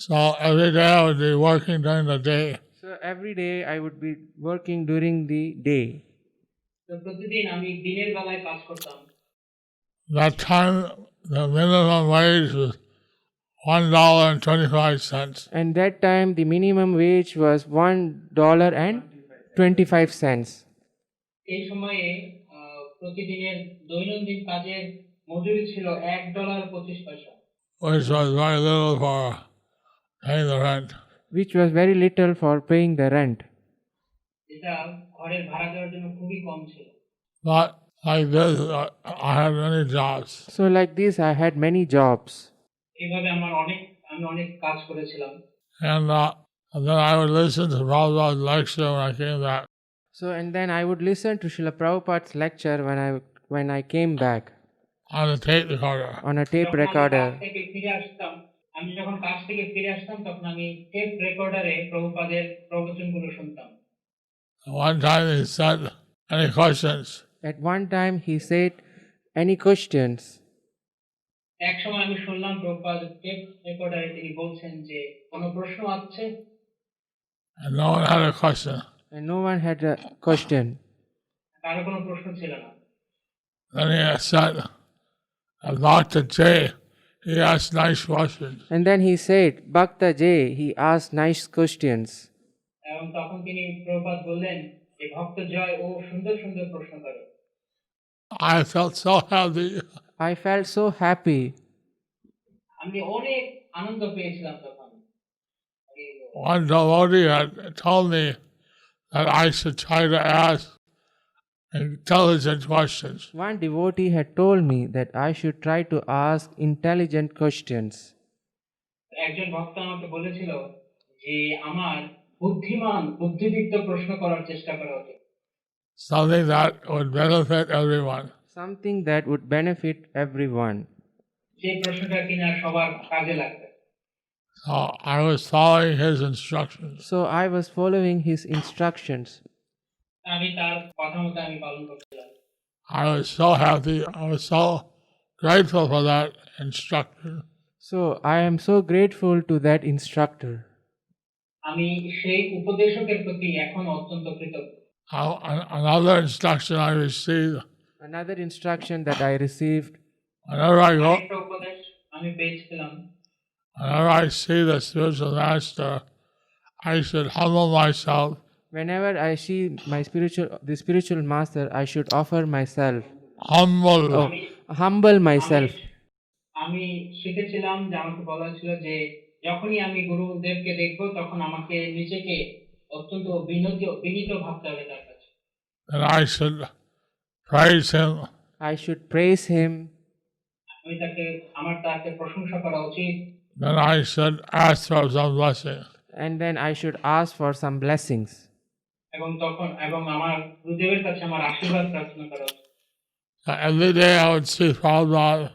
So every day I would be working during the day. So every day I would be working during the day. তো প্রতিদিন আমি দিনের বেলায় কাজ করতাম। That time the minimum wage was $1.25. And that time the minimum wage was $1.25. এই সময়ে প্রতিদিনের দৈনন্দিন কাজের মজুরি ছিল $1.25, Which was very little for paying the rent. Which was very little for paying the rent. এটা ঘরের ভাড়া দেওয়ার জন্য খুবই কম ছিল। But like this, I had many jobs. So like this I had many jobs. এইভাবে আমি অনেক কাজ করেছিলাম। And then I would listen to Prabhupada's lecture when I came back. So and then I would listen to Srila Prabhupada's lecture when I came back On a tape recorder. on a tape recorder. আমি যখন কাজ থেকে ফিরে আসতাম তখন আমি tape রেকর্ডারে প্রভুপাদের প্রবচনগুলো শুনতাম। One time he said, "Any questions?" At one time he said, "Any questions?" এক সময় আমি শুনলাম প্রভুপাদ টেপ রেকর্ডারে তিনি বলছেন যে কোনো প্রশ্ন আছে? And no one had a question. And no one had a question. কারো কোনো প্রশ্ন ছিল না। Then he said, Dr. J, he asked nice questions. And then he said, Bhakta J, he asked nice questions. এবং তখন তিনি প্রভুপাদ বললেন যে ভক্ত জয় ও সুন্দর সুন্দর প্রশ্ন করে। I felt so happy. I felt so happy. আমি অনেক আনন্দ পেয়েছিলাম তখন। One devotee had told me that I should try to ask intelligent questions. One devotee had told me that I should try to ask intelligent questions. একজন ভক্ত আমাকে বলেছিল যে আমার বুদ্ধিদীপ্ত প্রশ্ন করার চেষ্টা করা উচিত। Something that would benefit everyone. Something that would benefit everyone. যে প্রশ্নটা কিনা সবার কাজে লাগবে। So I was following his instructions. So I was following his instructions. আমি তার কথা মতো আমি পালন করছিলাম। I was so happy. I was so grateful for that instruction. So I am so grateful to that instructor. আমি সেই উপদেশকের প্রতি এখন অত্যন্ত কৃতজ্ঞ। Another instruction I received. Another instruction that I received. Whenever I go, একটা উপদেশ আমি পেয়েছিলাম। whenever I see the spiritual master, I should humble myself. Whenever I see the spiritual master, I should offer myself. Humble myself. আমি শিখেছিলাম যে আমাকে বলা ছিল যে যখনই আমি গুরুদেবকে দেখব তখন আমাকে নিজেকে অত্যন্ত বিনীত ভাবতে হবে তার কাছে। And I should praise him. I should praise him. আমার তাকে প্রশংসা করা উচিত। Then I should ask for some blessing. And then I should ask for some blessings. এবং আমার গুরুদেবের কাছে আমার আশীর্বাদ প্রার্থনা করা উচিত। Every day I would see Prabhupada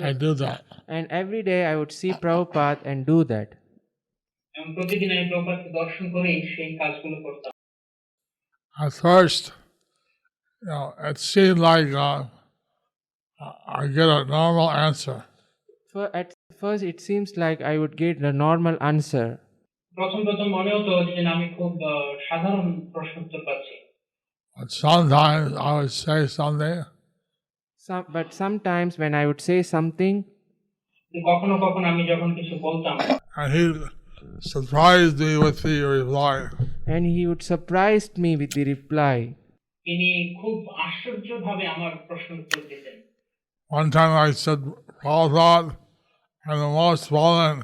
and do that. And every day I would see Prabhupada and do that. এবং প্রতিদিন আমি প্রভুপাদকে দর্শন করেই সেই কাজগুলো করতাম। At first, it seemed like I get a normal answer. At first it seems like I would get the normal answer. প্রথম মনে হতো যে আমি খুব সাধারণ প্রশ্ন উত্তর পাচ্ছি। But sometimes I would say something. But sometimes when I would say something, কখনো আমি যখন কিছু বলতাম, and he surprised me with the reply. And he would surprise me with the reply. তিনি খুব আশ্চর্যভাবে আমার প্রশ্ন উত্তর দিতেন। One time I said, Prabhupada, I'm the most fallen,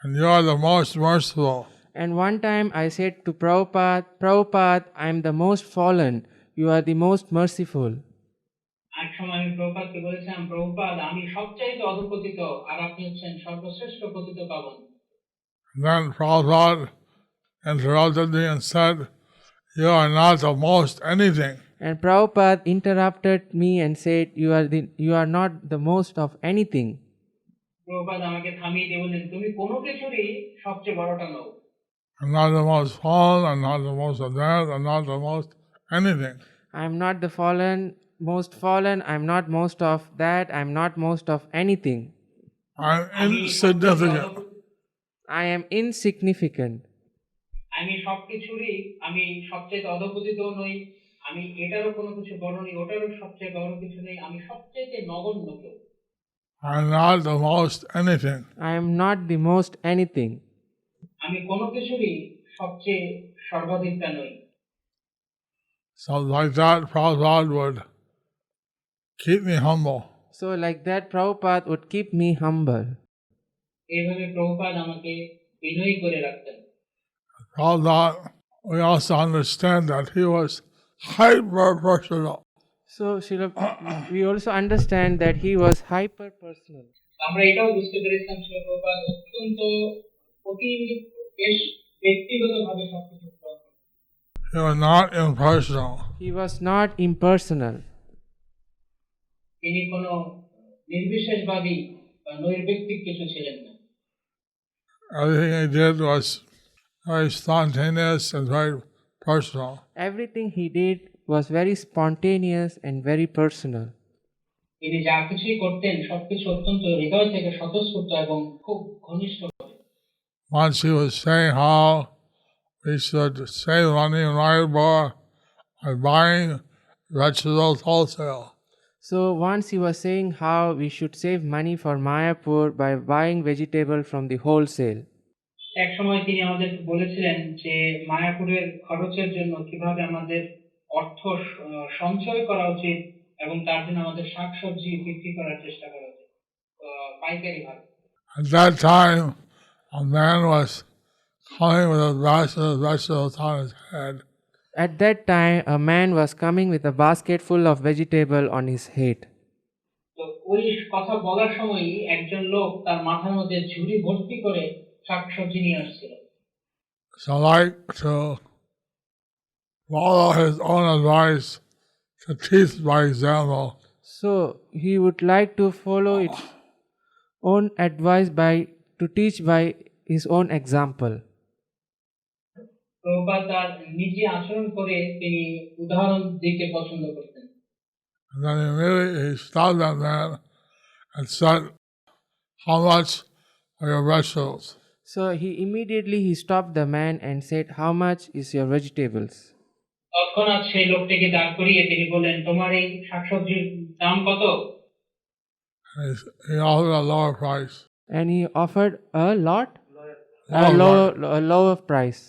and you are the most merciful. And one time I said to Prabhupada, I am the most fallen, you are the most merciful. এক সময় আমি প্রভুপাদকে বলেছিলাম, প্রভুপাদ আমি সবচাইতে অধপতিত আর আপনি হচ্ছেন সর্বশ্রেষ্ঠ পতিত পাবন। Then Prabhupada interrupted me and said, "You are not the most anything." And Prabhupada interrupted me and said, you are not the most of anything. Prabhupada আমাকে থামিয়ে দিয়ে বললেন, তুমি কোনো কিছুরই সবচেয়ে বড়টা নও। I'm not the most fallen, I'm not the most advanced, I'm not the most anything. I am not the most fallen, I am not most of that, I am not most of anything. I'm আমি insignificant. I am insignificant. আমি সবকিছুরই আমি সবচেয়ে অধপতিত নই, আমি এটারও কোনো কিছু বড় নই, ওটারও সবচেয়ে বড় কিছু নেই, আমি সবচেয়ে নগণ্য কেউ। I'm not the most anything. I am not the most anything. আমি কোনো কিছুরই সবচেয়ে সর্বাধিকটা নই। So like that, Prabhupada would keep me humble. So like that, Prabhupada would keep me humble. এইভাবে প্রভুপাদ আমাকে বিনয়ী করে রাখতেন। Prabhupada, we also understand that he was hyper personal. So we also understand that he was hyper personal. আমরা এটাও বুঝতে পেরেছিলাম শিল প্রভুপাদ অত্যন্ত অতি বেশ ব্যক্তিগতভাবে সবকিছু গ্রহণ করতেন। He was not impersonal. He was not impersonal. তিনি কোনো নির্বিশেষবাদী বা নৈর্ব্যক্তিক কিছু ছিলেন না। Everything he did was very spontaneous and very personal. Everything he did was very spontaneous and very personal. তিনি যা কিছুই করতেন সবকিছু অত্যন্ত হৃদয় থেকে স্বতঃস্ফূর্ত এবং খুব ঘনিষ্ঠ। Once he was saying how we should save money in Mayapur by buying vegetables wholesale. So once he was saying how we should save money for Mayapur by buying vegetable from the wholesale. এক সময় তিনি আমাদের বলেছিলেন যে মায়াপুরের খরচের জন্য কিভাবে আমাদের অর্থ সঞ্চয় করা উচিত এবং তার জন্য আমাদের শাকসবজি বিক্রি করার চেষ্টা করা উচিত পাইকারি ভাবে। At that time, a man was coming with a basket of vegetables on his head. At that time, a man was coming with a basket full of vegetable on his head. তো ওই কথা বলার সময়ই একজন লোক তার মাথার মধ্যে ঝুড়ি ভর্তি করে শাকসবজি নিয়ে আসছিল। So like to follow his own advice, to teach by example. So he would like to follow its own advice to teach by his own example. Prabhupada তার নিজে আচরণ করে তিনি উদাহরণ দিতে পছন্দ করতেন। And then immediately he stopped that man and said, "How much are your vegetables?" So he stopped the man and said, "How much is your vegetables?" তৎক্ষণাৎ সেই লোকটিকে দাঁড় করিয়ে তিনি বললেন, তোমার এই শাকসবজির দাম কত? And he offered a lower price. And he offered a Lower lower price.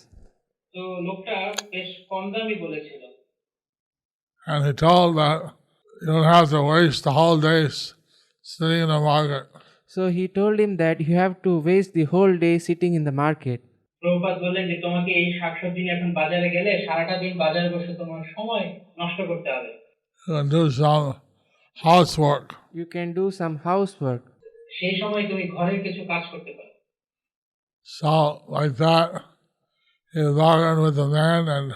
তো লোকটা বেশ কম দামই বলেছিল। And he told that you don't have to waste the whole day sitting in the market. So he told him that you have to waste the whole day sitting in the market. Prabhupada বললেন যে তোমাকে এই শাকসবজি নিয়ে এখন বাজারে গেলে সারাটা দিন বাজারে বসে তোমার সময় নষ্ট করতে হবে। You can do some housework. You can do some housework. সেই সময় তুমি ঘরের কিছু কাজ করতে পারো। So like that, he bargained with the man and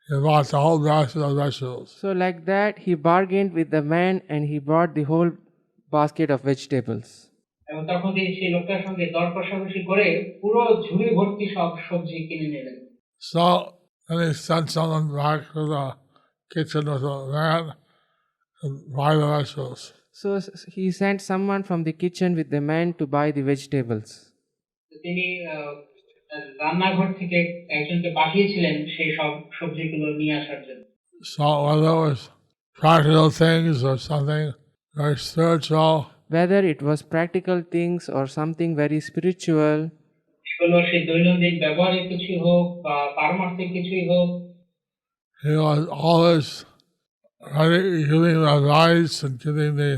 he bought the whole basket of vegetables. So like that he bargained with the man and he bought the whole basket of vegetables. এবং তখন তিনি সেই লোকটার সঙ্গে দর কষাকষি করে পুরো ঝুড়ি ভর্তি সব সবজি কিনে নিলেন। So then he sent someone back to the kitchen with a man to buy the vegetables. So he sent someone from the kitchen with the man to buy the vegetables. তিনি রান্নাঘর থেকে একজনকে পাঠিয়েছিলেন সেই সব সবজিগুলো নিয়ে আসার জন্য। So whether it was practical things or something very spiritual, Whether it was practical things or something very spiritual, এগুলো সেই দৈনন্দিন ব্যবহারের কিছুই হোক বা পারমার্থিক কিছুই হোক, he was always ready, giving the advice and giving the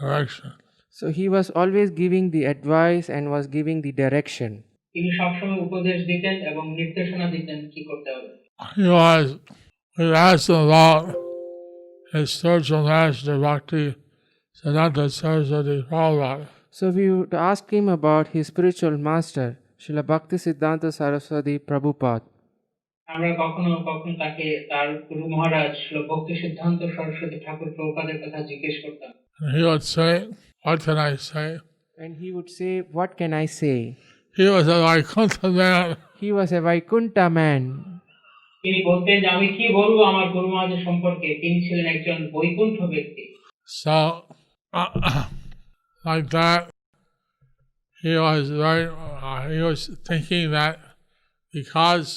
direction. so he was always giving the advice and was giving the direction. তিনি সবসময় উপদেশ দিতেন এবং নির্দেশনা দিতেন কি করতে হবে। We asked him about his spiritual master, Bhakti Siddhanta Saraswati Prabhupada. So we would ask him about his spiritual master, Srila Bhakti Siddhanta Saraswati Prabhupada. আমরা কখনো কখনো তাকে তার গুরু মহারাজ শ্রী ভক্তি সিদ্ধান্ত সরস্বতী ঠাকুর প্রভুপাদের কথা জিজ্ঞেস করতাম। And he would say, what can I say? And he would say, "What can I say?" He was a Vaikuntha man. He was a Vaikuntha man. তিনি বলতেন যে আমি কি বলবো আমার গুরু মহারাজের সম্পর্কে, তিনি ছিলেন একজন বৈকুণ্ঠ ব্যক্তি। So, like that, he was thinking that because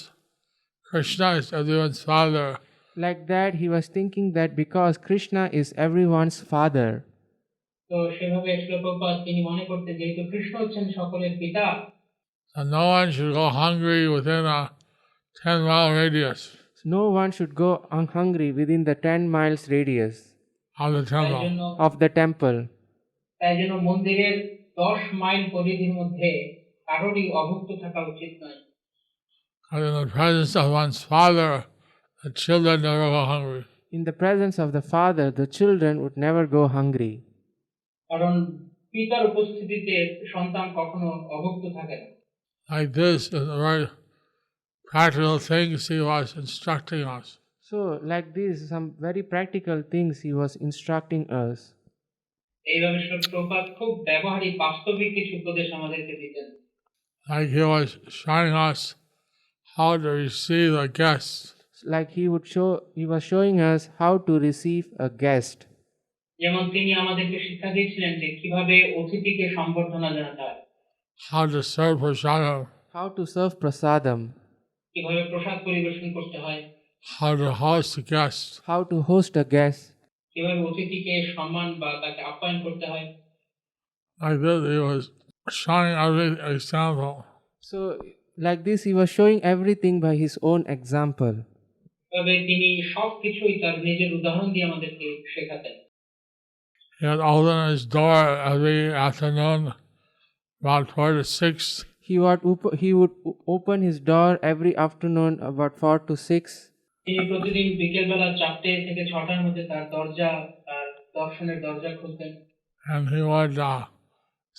Krishna is everyone's father, Like that, he was thinking that because Krishna is everyone's father, তো সেভাবে শ্রী প্রভুপাদ তিনি মনে করতেন যেহেতু কৃষ্ণ হচ্ছেন সকলের পিতা, so no one should go hungry within a 10-mile radius no one should go hungry within the 10 miles radius of the তাই temple. জন্য of the temple. মন্দিরের 10 মাইল পরিধির মধ্যে কারোরই অভুক্ত থাকা উচিত নয়। And in the presence of one's father, the children never go hungry. In the presence of the father, the children would never go hungry. কারণ পিতার উপস্থিতিতে সন্তান কখনো অভুক্ত থাকে না। Like this is the very practical things he was instructing us. So, like this, some very practical things he was instructing us. এইভাবে শ্রী প্রভুপাদ খুব ব্যবহারিক বাস্তবিক কিছু উপদেশ আমাদেরকে দিতেন। Like he was showing us how to receive a guest. Like he was showing us how to receive a guest. যেমন তিনি আমাদেরকে শিক্ষা দিয়েছিলেন যে কিভাবে অতিথিকে সম্বর্ধনা জানাতে হয়, How to serve prasadam, How to serve prasadam. কিভাবে প্রসাদ পরিবেশন করতে হয়, how to host a guest. How to host a guest. কিভাবে অতিথিকে সম্মান বা তাকে আপ্যায়ন করতে হয়। Like this, he was showing every example. So, like this, he was showing everything by his own example. তবে তিনি সবকিছুই তার নিজের উদাহরণ দিয়ে আমাদেরকে শেখাতেন। He had opened his door every afternoon, about 4 to 6. He would open his door every afternoon about 4 to 6. তিনি প্রতিদিন বিকেলবেলা 4টে থেকে 6টার মধ্যে তার দর্শনের দরজা খুলতেন। And he would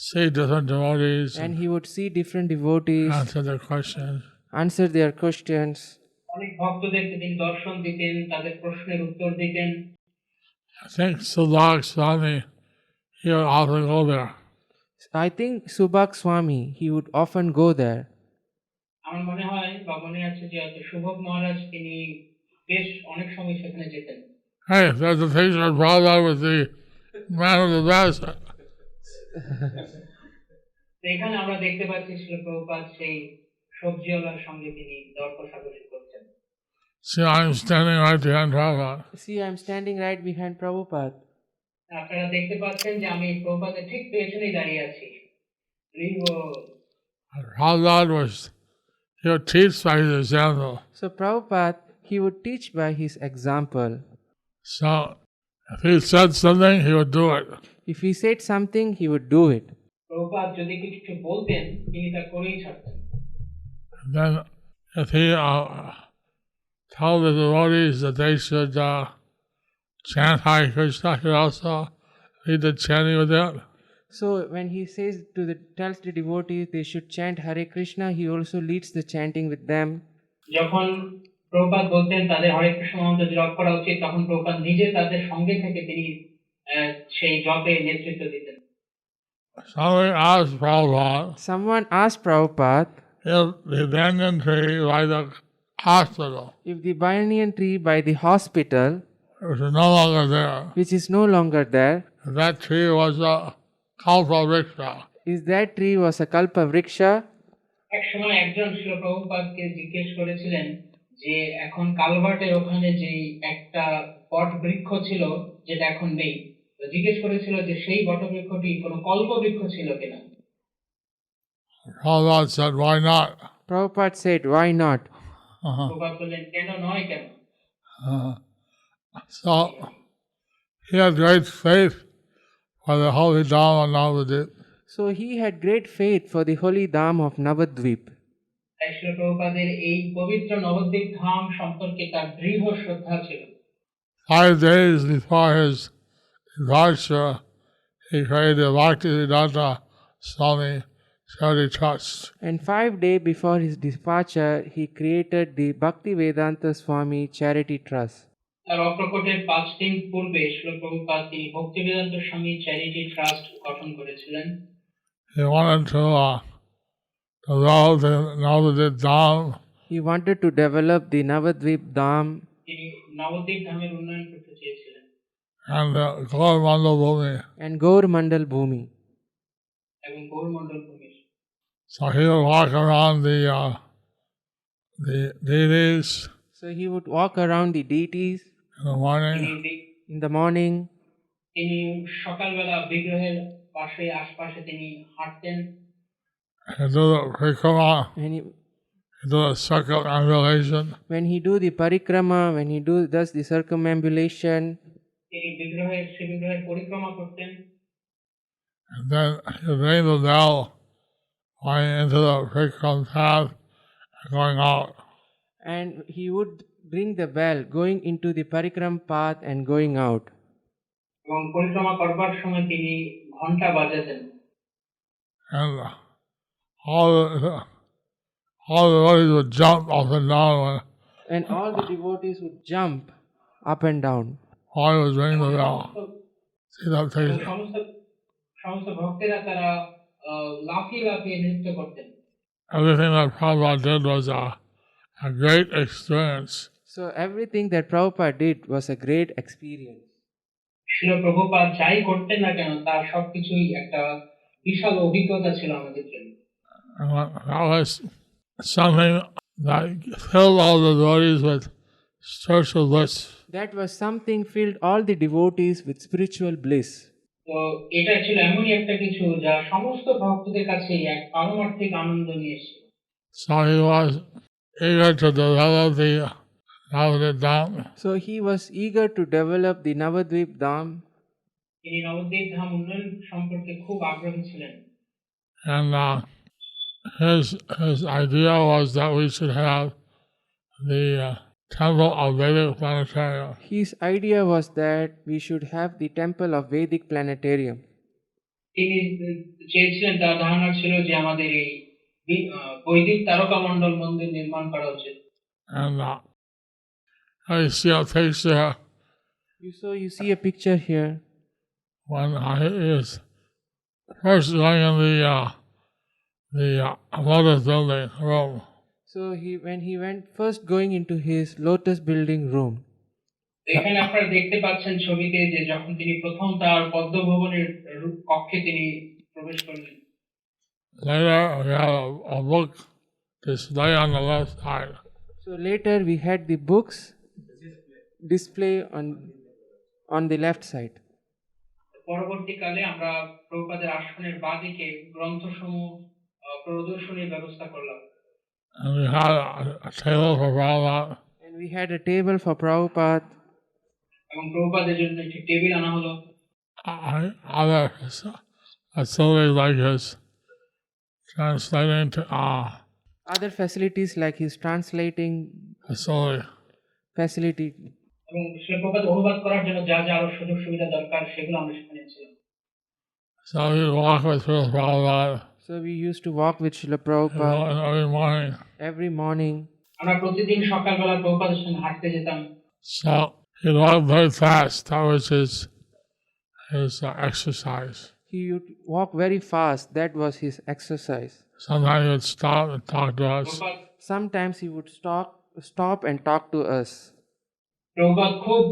see different devotees And he would see different devotees, answer their questions. answer their questions. অনেক ভক্তদেরকে তিনি দর্শন দিতেন, তাদের প্রশ্নের উত্তর দিতেন। I think Swami, he would often go there. I think Subhak Swami, he would often go there. আমার মনে হয় বা মনে আছে যে শুভক মহারাজ তিনি বেশ অনেক সময় সেখানে যেতেন। Hey, there's a picture of Prabhupada with the man of the basket. এখানে আমরা দেখতে পাচ্ছি শ্রী প্রভুপাদ সেই সবজিওয়ালার সঙ্গে তিনি দর কষাকষি করছেন। See, I'm standing right behind Prabhupada. See, I'm standing right behind Prabhupada. আপনারা দেখতে পাচ্ছেন যে আমি প্রভুপাদের ঠিক পেছনেই দাঁড়িয়ে আছি। Prabhupada he would teach by his example. So Prabhupada, he would teach by his example. So, if he said something, he would do it. If he said something, he would do it. Prabhupada যদি কিছু বলতেন তিনি তা করেই ছাড়তেন। And then, if he told the devotees that they should chant Hare Krishna, he also lead the chanting with them. So when he tells the devotees they should chant Hare Krishna, he also leads the chanting with them. যখন প্রভুপাদ বলতেন তাদের হরে কৃষ্ণ মন্ত্র জপ করা উচিত, তখন প্রভুপাদ নিজে তাদের সঙ্গে থেকে তিনি সেই জপে নেতৃত্ব দিতেন। Someone asked Prabhupada if the banyan tree by the hospital, if the banyan tree by the hospital, which is no longer there, which is no longer there, if that tree was a kalpa vriksha, is that tree was a kalpa vriksha? এক সময় একজন শ্রী প্রভুপাদকে জিজ্ঞেস করেছিলেন যে এখন কালভার্টের ওখানে যে একটা বট বৃক্ষ ছিল যেটা এখন নেই, তো জিজ্ঞেস করেছিল যে সেই বট বৃক্ষটি কোনো কল্প বৃক্ষ ছিল কিনা। Prabhupada said, why not? Prabhupada said, why not? Prabhupada বললেন কেন নয় কেন। So, he had great faith for the holy Dham of Navadvip. So he had great faith for the holy Dham of Navadvip. Shri প্রভুপাদের এই পবিত্র নবদ্বীপ ধাম সম্পর্কে তার দৃঢ় শ্রদ্ধা ছিল। 5 days before his departure, he created the Bhaktivedanta Swami Charity Trust. And 5 days before his departure, he created the Bhaktivedanta Swami Charity Trust. তার অপ্রকটের 5 দিন পূর্বে শ্রীল প্রভুপাদ তিনি ভক্তিবেদান্ত স্বামী চ্যারিটি ট্রাস্ট গঠন করেছিলেন। He wanted to develop the Navadvip Dham He wanted to develop the Navadvip Dham তিনি নবদ্বীপ ধামের উন্নয়ন করতে চেয়েছিলেন and Gaur Bhumi. and Gaur Mandal Bhumi. এবং গৌরমণ্ডল ভূমির। So he would walk around the deities So he would walk around the deities in the morning, in the morning, তিনি সকালবেলা বিগ্রহের পাশে আশপাশে তিনি হাঁটতেন and do the parikrama, and do the circumambulation, when he do the parikrama, when he does the circumambulation, তিনি শ্রী বিগ্রহের পরিক্রমা করতেন and then he would ring the bell going into the parikram path and going out. and he would ring the bell going into the parikram path and going out. এবং পরিক্রমা করবার সময় তিনি ঘন্টা বাজাতেন And all the devotees would jump up and down And all the devotees would jump up and down while he was ringing the bell. See that এবং picture? সমস্ত ভক্তেরা তারা লাফিয়ে লাফিয়ে নৃত্য করতেন। Everything that Prabhupada did was a great experience. So everything that Prabhupada did was a great experience. Srila Prabhupada যাই করতেন না কেন তার সবকিছুই একটা বিশাল অভিজ্ঞতা ছিল আমাদের জন্য। And that was something that filled all the devotees with spiritual bliss. That was something filled all the devotees with spiritual bliss. তো এটা ছিল এমনই একটা কিছু যা সমস্ত ভক্তদের কাছে এক পারমার্থিক আনন্দ নিয়ে এসেছিল। So he was eager to develop the Navadvip Dham. So he was eager to develop the Navadvip Dham, তিনি নবদ্বীপ ধাম উন্নয়ন সম্পর্কে খুব আগ্রহী ছিলেন And his idea was that we should have the temple of Vedic planetarium. his idea was that we should have the temple of Vedic planetarium. তিনি চেয়েছিলেন তার ধারণা ছিল যে আমাদের এই বৈদিক তারকা মণ্ডল মন্দির নির্মাণ করা উচিত। And I see a picture You see a picture here when he is first going in the Lotus building room. So when he went first going into his Lotus building room. এখানে আপনারা দেখতে পাচ্ছেন ছবিতে যে যখন তিনি প্রথম তার পদ্মভবনের কক্ষে তিনি প্রবেশ করলেন। Later we have a book display on the left side. So later we had the books display on the left side. পরবর্তীকালে আমরা প্রভুপাদের আসনের বাঁদিকে গ্রন্থসমূহ প্রদর্শনীর ব্যবস্থা করলাম। And we had a table for Prabhupada. And we had a table for Prabhupada. এবং প্রভুপাদের জন্য একটি টেবিল আনা হলো। Other facilities like his translating to Other facilities like his translating facility. এবং সে প্রভুপাদ অনুবাদ করার জন্য যা যা আরো সুযোগ সুবিধা দরকার সেগুলো আমরা সেখানে ছিলাম। So we walk with Prabhupada. So we used to walk with Srila Prabhupada Every morning. every morning. আমরা প্রতিদিন সকালবেলা প্রভুপাদের সঙ্গে হাঁটতে যেতাম। So he walked very fast. That was his exercise. He would walk very fast. That was his exercise. Sometimes he would stop and talk to us. Sometimes he would stop and talk to us. Prabhupada খুব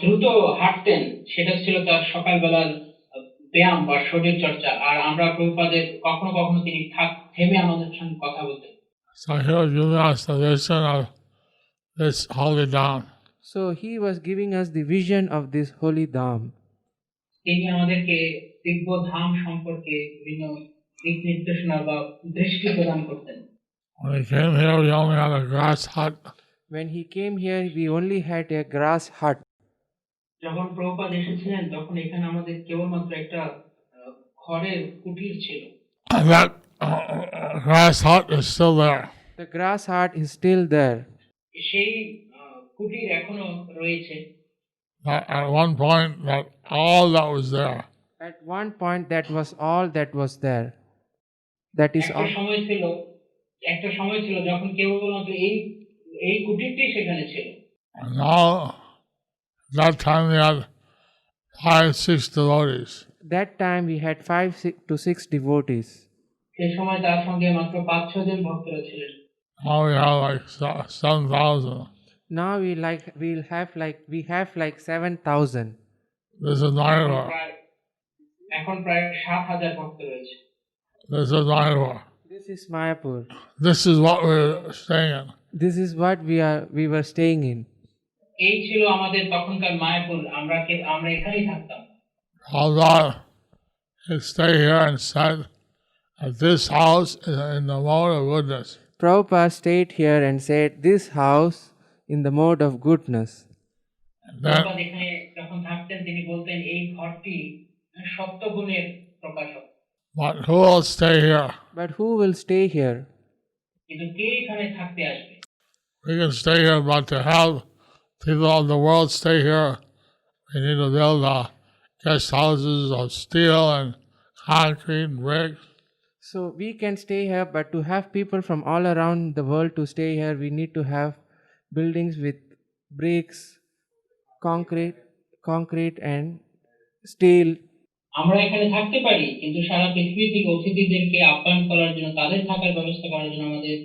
দ্রুত হাঁটতেন, সেটা ছিল তার সকালবেলার ব্যায়াম বা শরীর চর্চা। আর আমরা প্রভুপাদের কখনো কখনো তিনি থেমে আমাদের সঙ্গে কথা বলতেন। So he was giving us the vision of this holy Dham. So he was giving us the vision of this holy Dham. তিনি আমাদেরকে দিব্য ধাম সম্পর্কে বিভিন্ন দিক নির্দেশনা বা দৃষ্টি প্রদান করতেন। When he came here, we only had a grass hut. When he came here, we only had a grass hut. যখন প্রভুপাদ এসেছিলেন তখন এখানে আমাদের কেবলমাত্র একটা খড়ের কুটির ছিল। And that grass hut is still there. The grass hut is still there. সেই কুটির এখনো রয়েছে। At one point, that all that was there. At one point, that was all that was there. That is একটা all. সময় ছিল একটা সময় ছিল যখন কেবলমাত্র এই কুটিরটি সেখানে ছিল। And now, that time we had 5, 6 devotees. That time we had 5 to 6 devotees. সেই সময় তার সঙ্গে মাত্র 5-6 জন ভক্তরা ছিলেন। Now we have like 7,000. Now we have like 7,000. This is Mayapur. এখন প্রায় 7,000 ভক্ত রয়েছে। This is Mayapur. This is Mayapur. This is what we're staying in. This is what we were staying in. এই ছিল আমাদের তখনকার মায়াপুর। আমরা এখানেই থাকতাম। Prabhupada he stayed here and said that this house is in the mode of goodness. Prabhupada stayed here and said, "This house in the mode of goodness." Prabhupada এখানে যখন থাকতেন তিনি বলতেন এই ঘরটি সত্যগুণের প্রকাশক। But who will stay here? But who will stay here? কিন্তু কে এখানে থাকতে আসবে? We can stay here, but to have people of the world stay here, we need to build guest houses of steel and concrete and bricks. So we can stay here, but to have people from all around the world to stay here, we need to have buildings with bricks, concrete and steel. আমরা এখানে থাকতে পারি, কিন্তু সারা পৃথিবী থেকে অতিথিদেরকে আপ্যায়ন করার জন্য, তাদের থাকার ব্যবস্থা করার জন্য আমাদের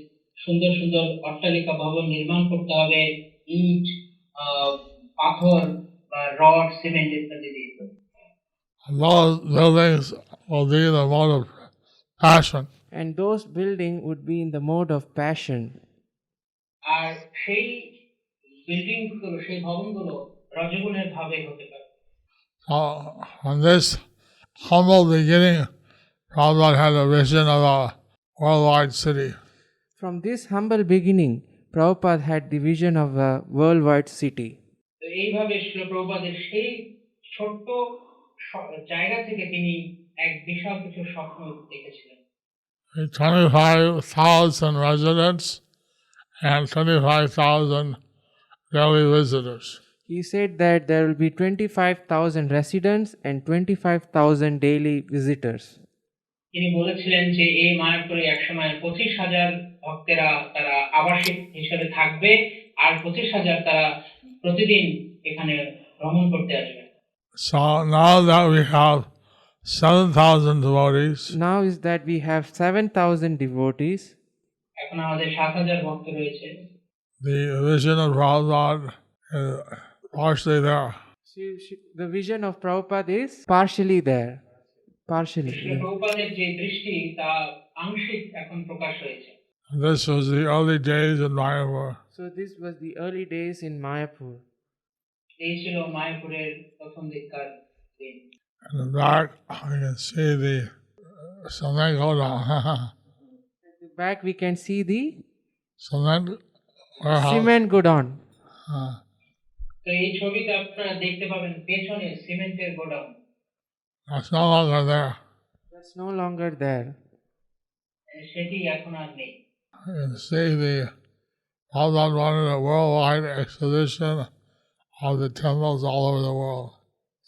সুন্দর সুন্দর অট্টালিকা ভবন নির্মাণ করতে হবে, ইট, পাথর, রড, সিমেন্ট ইত্যাদি দিয়ে। Those buildings will be the mode of passion. And those buildings would be in the mode of passion. আর সেই বিল্ডিংগুলো, সেই ভবনগুলো রজগুণের ভাবে হতে পারে। On this humble beginning, Prabhupada had a vision of a worldwide city. From this humble beginning, Prabhupada had the vision of a worldwide city. তো এইভাবে শ্রীল প্রভুপাদের সেই ছোট্ট জায়গা থেকে তিনি এক বিশাল কিছু স্বপ্ন দেখেছিলেন। 25,000 residents and 25,000 daily visitors. He said that there will be 25,000 residents and 25,000 daily visitors. তিনি বলেছিলেন যে এই মায়াপুরে একসময় 25,000 ভক্তেরা তারা আবাসিক হিসেবে থাকবে, আর 25,000 তারা প্রতিদিন এখানে ভ্রমণ করতে আসবে। So now that we have 7,000 devotees, Now is that we have 7,000 devotees. এখন আমাদের 7,000 ভক্ত রয়েছে। the vision of Prabhupada is partially there. The vision of Prabhupada is partially there. Partially. Srila প্রভুপাদের যে দৃষ্টি তা আংশিক এখন প্রকাশ হয়েছে। This was the early days in Mayapur. So this was the early days in Mayapur. এই ছিল মায়াপুরের প্রথম দিককার দিন। In the back, we can see the cement go down. At the back we can see the Cement warehouse. cement go down. তো এই ছবিতে আপনারা দেখতে পাবেন পেছনে সিমেন্টের godown. That's no longer there. That's no longer there. সেটি এখন আর নেই। You can see the Prabhupada wanted a worldwide exposition of the temples all over the world.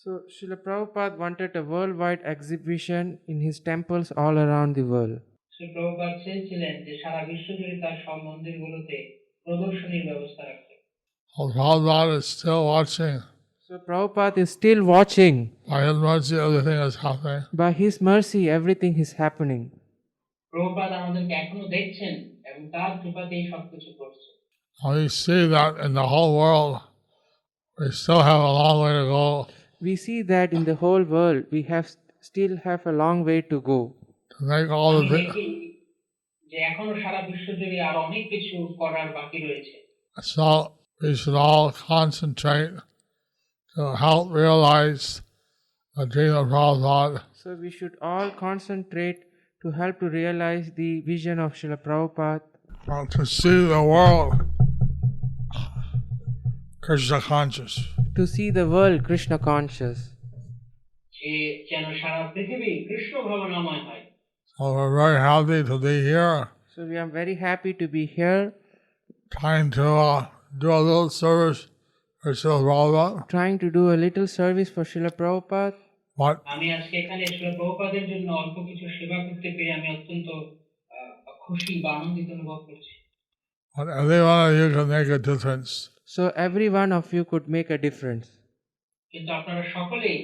So Srila Prabhupada wanted a worldwide exhibition in his temples all around the world. Shri Prabhupada চেয়েছিলেন যে সারা বিশ্বজুড়ে তার সব মন্দিরগুলোতে প্রদর্শনীর ব্যবস্থা রাখতে। Prabhupada is still watching. So Prabhupada is still watching. By his mercy, everything is happening. By his mercy, everything is happening. Prabhupada আমাদেরকে এখনো দেখছেন এবং তার কৃপাতেই সবকিছু করছে। We see that in the whole world, we still have a long way to go. We see that in the whole world, we still have a long way to go. To make all the আমি things. দেখি যে এখনো সারা বিশ্বজুড়ে আর অনেক কিছু করার বাকি রয়েছে। So we should all concentrate to help realize the dream of Prabhupada. So we should all concentrate to help to realize the vision of Srila Prabhupada. To see the world Krishna conscious. To see the world Krishna conscious. যে যেন সারা পৃথিবী কৃষ্ণ ভাবনাময় হয়। So we're very happy to be here, So we are very happy to be here, trying to do a little service for Srila Prabhupada, trying to do a little service for Srila Prabhupada. but আমি আজকে এখানে শিল প্রভুপাদের জন্য অল্প কিছু সেবা করতে পেরে আমি অত্যন্ত খুশি বা আনন্দিত অনুভব করছি। but every one of you can make a difference. So every one of you could make a difference. কিন্তু আপনারা সকলেই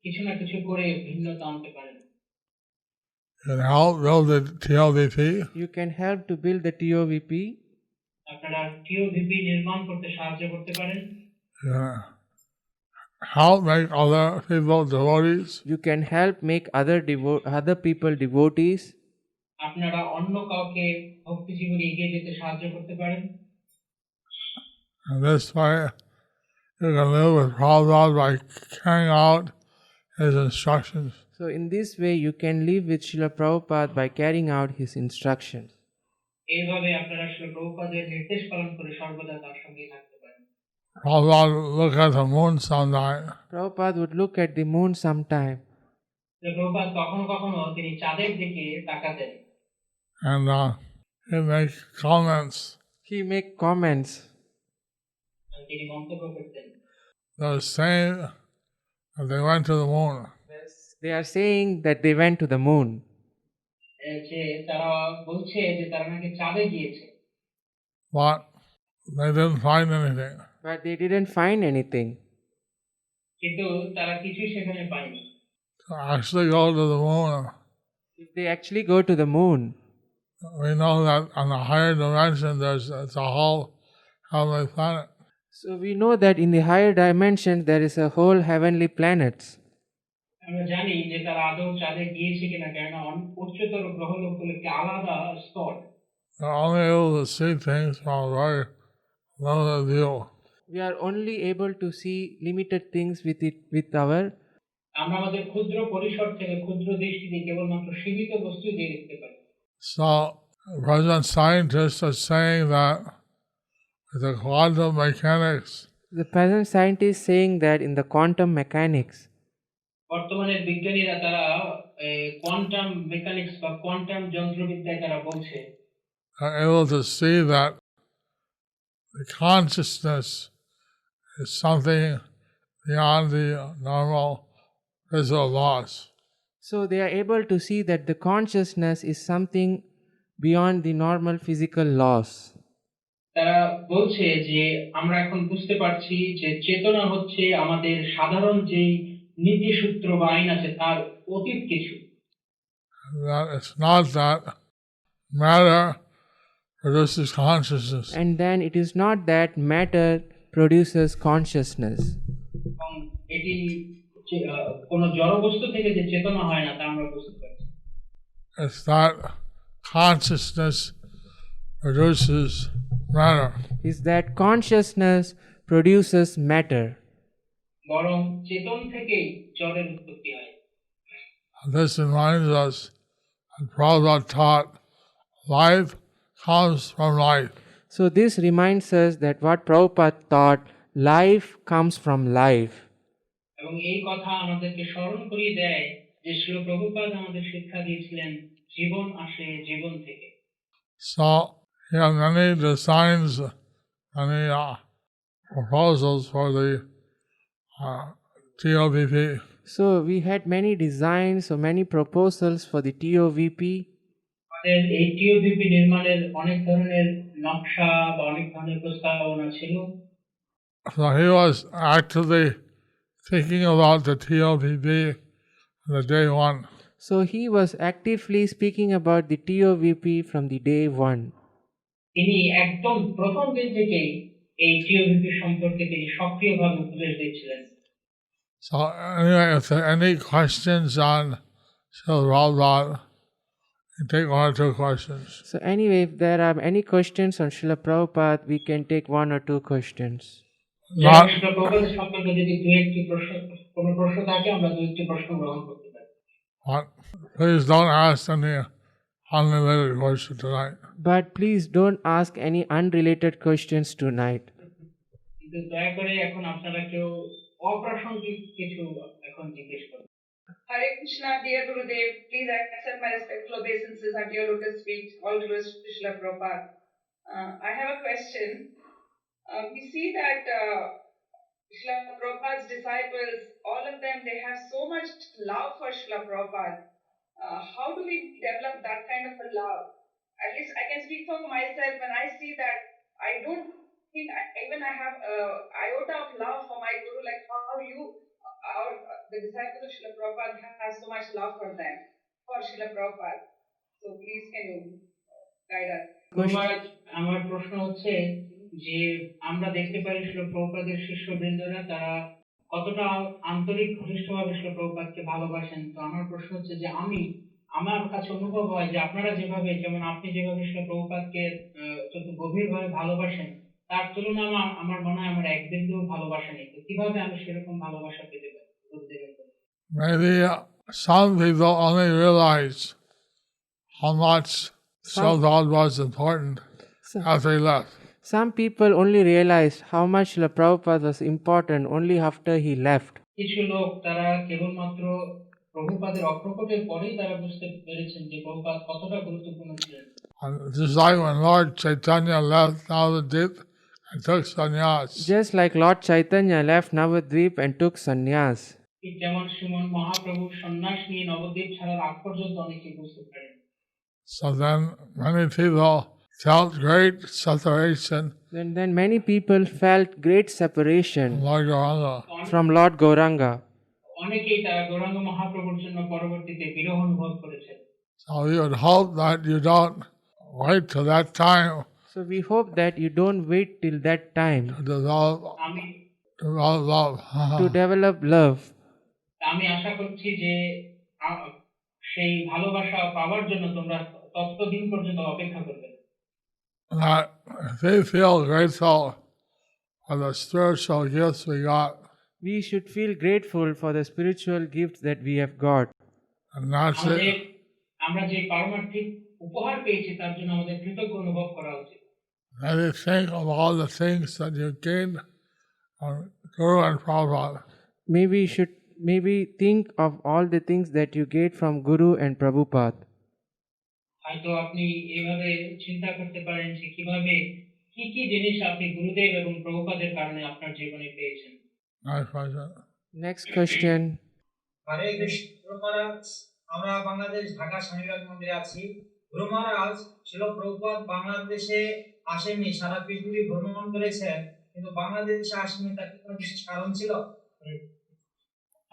কিছু না কিছু করে ভিন্নতা আনতে পারেন। You can help build the TLVP. You can help to build the TOVP. আপনারা টিওভিপি নির্মাণ করতে সাহায্য করতে পারেন। You can help make other people devotees. You can help make other people devotees. আপনারা অন্য কাউকে ভক্তি জীবনে এগিয়ে যেতে সাহায্য করতে পারেন। And this way, you can live with Prabhupada by carrying out his instructions. So in this way you can live with Srila Prabhupada by carrying out his instructions. এইভাবে আপনারা শিল প্রভুপাদের নির্দেশ পালন করে সর্বদা তার সঙ্গে থাকতে পারেন। Prabhupada would look at the moon sometime, Prabhupada would look at the moon sometime, শিল প্রভুপাদ কখনো কখনো তিনি চাঁদের দিকে তাকাতেন। and he'd make comments. he make comments. তিনি মন্তব্য করতেন। They were saying that they went to the moon. They are saying that they went to the moon. যে তারা বলছে যে তারা নাকি চাঁদে গিয়েছে, But they didn't find anything. But they didn't find anything. কিন্তু তারা কিছুই সেখানে পায়নি। To actually go to the moon, If they actually go to the moon, we know that on a higher dimension it's a whole heavenly planet. so we know that in the higher dimension there is a whole heavenly planets. আমরা জানি যে তারা আদৌ চাঁদে গিয়েছে কিনা, কেননা উচ্চতর গ্রহলোকগুলো একটি আলাদা স্তর। They're only able to see things from a very limited view. We are only able to see limited things with our. আমরা আমাদের ক্ষুদ্র পরিসর থেকে ক্ষুদ্র দৃষ্টি দিয়ে কেবলমাত্র সীমিত বস্তু দিয়ে দেখতে পাই। So, present scientists are saying that with the quantum mechanics, The present scientists saying that in the quantum mechanics, বর্তমানের বিজ্ঞানীরা তারা কোয়ান্টাম মেকানিক্স বা কোয়ান্টাম যন্ত্রবিদ্যায় তারা বলছে are able to see that the consciousness is something beyond the normal physical laws. so they are able to see that the consciousness is something beyond the normal physical laws. তারা বলছে যে আমরা এখন বুঝতে পারছি যে চেতনা হচ্ছে আমাদের সাধারণ যেই নীতিসূত্র বা আইন আছে তার অতীত কিছু। That it's not that matter produces consciousness. And then it is not that matter produces consciousness. এবং এটি কোনো জড়বস্তু থেকে যে চেতনা হয় না তা আমরা বুঝতে পারছি। It's that consciousness produces matter. Is that consciousness produces matter. বরং চেতন থেকেই জড়ের উৎপত্তি হয়। This reminds us that Prabhupada taught life comes from life. So this reminds us that what Prabhupada taught, life comes from life. এবং এই কথা আমাদেরকে স্মরণ করিয়ে দেয় যে শ্রী প্রভুপাদ আমাদের শিক্ষা দিয়েছিলেন জীবন আসে জীবন থেকে। So he had many designs, many proposals for the TOVP. So we had many designs or many proposals for the TOVP. আমাদের এই টিওভিপি নির্মাণের অনেক ধরনের নকশা বা অনেক ধরনের প্রস্তাবনা ছিল। So he was actively thinking about the TOVP on the day one. So he was actively speaking about the TOVP from the day one. তিনি একদম প্রথম দিন থেকেই এই টিওভিপি সম্পর্কে তিনি সক্রিয়ভাবে উপদেশ দিচ্ছিলেন। So anyway, if there are any questions on Srila Prabhupada, you take one or two questions. So anyway, if there are any questions on Srila Prabhupada, we can take one or two questions. Not, Shri প্রভুপাদের সম্পর্কে যদি কোনো প্রশ্ন থাকে আমরা দু একটি প্রশ্ন গ্রহণ করতে পারি। but please don't ask any unrelated question tonight. But please don't ask any unrelated questions tonight. কিন্তু দয়া করে এখন আপনারা কেউ অপ্রাসঙ্গিক কিছু এখন জিজ্ঞেস করুন। Hare Krishna, dear Gurudev, please accept my respectful obeisances at your lotus feet. All glories to Srila Prabhupada. I have a question. We see that Srila Prabhupada's disciples, all of them, they have so much love for Srila Prabhupada. How do we develop that kind of a love? At least I can speak for myself. When I see that, I don't think even I have a iota of love for my Guru, like how you, the disciples of Srila Prabhupada have so much love for them, for Srila Prabhupada. So please can you guide us? মহারাজ, আমার প্রশ্ন হচ্ছে যে আমরা দেখতে পাই শিল প্রভুপাদের শিষ্যবৃন্দরা তারা কতটা আন্তরিক ঘনিষ্ঠভাবে শিল প্রভুপাদকে ভালোবাসেন। তো আমার প্রশ্ন হচ্ছে যে আমার কাছে অনুভব হয় যে আপনারা যেভাবে, যেমন আপনি যেভাবে শিল প্রভুপাদকে যত গভীরভাবে ভালোবাসেন, তার তুলনায় আমার মনে হয় আমার এক বিন্দু ভালোবাসা নেই। তো কিভাবে আমি সেরকম ভালোবাসা পেতে পারি গুরুদেবের প্রতি? Maybe some people only realize how much Srila was important So- after he left. Some people only realized how much Srila Prabhupada was important only after he left. কিছু লোক তারা কেবলমাত্র প্রভুপাদের অপ্রকটের পরেই তারা বুঝতে পেরেছেন যে প্রভুপাদ কতটা গুরুত্বপূর্ণ ছিলেন। And just like when Lord Chaitanya left Navadvip and took sannyas, Just like Lord Chaitanya left Navadvip and took sannyas. ঠিক যেমন শ্রীমন মহাপ্রভু সন্ন্যাস নিয়ে নবদ্বীপ ছাড়ার আগ পর্যন্ত অনেকে বুঝতে পারেন। so then many people felt great separation Then many people felt great separation from Lord Gauranga. from Lord Gauranga. অনেকেই তারা গৌরাঙ্গ মহাপ্রভুর জন্য পরবর্তীতে বিরহ অনুভব করেছেন। So we would hope that you don't wait till that time So we hope that you don't wait till that time to develop আমি love. to develop love. আমি আশা করছি যে সেই ভালোবাসা পাওয়ার জন্য তোমরা ততদিন পর্যন্ত অপেক্ষা করবে। That if they feel grateful for the spiritual gifts we got, We should feel grateful for the spiritual gifts that we have got. and that's আমাদের it. আমরা যে পারমার্থিক উপহার পেয়েছি তার জন্য আমাদের কৃতজ্ঞ অনুভব করা উচিত। Maybe think of all the things that you gained from Guru and Prabhupada. Maybe think of all the things that you get from Guru and Prabhupada. হয়তো আপনি এভাবে চিন্তা করতে পারেন যে কিভাবে কি কি জিনিস আপনি গুরুদেব এবং প্রভুপাদের কারণে আপনার জীবনে পেয়েছেন। Nice question. Next question. হরে কৃষ্ণ। গুরু মহারাজ, আমরা বাংলাদেশ ঢাকা স্বামীবাগ মন্দিরে আছি। গুরু মহারাজ, শিল প্রভুপাদ বাংলাদেশে আসেননি, সারা পৃথিবী ভ্রমণ করেছেন, কিন্তু বাংলাদেশে আসেননি, তার কি কোনো বিশেষ কারণ ছিল?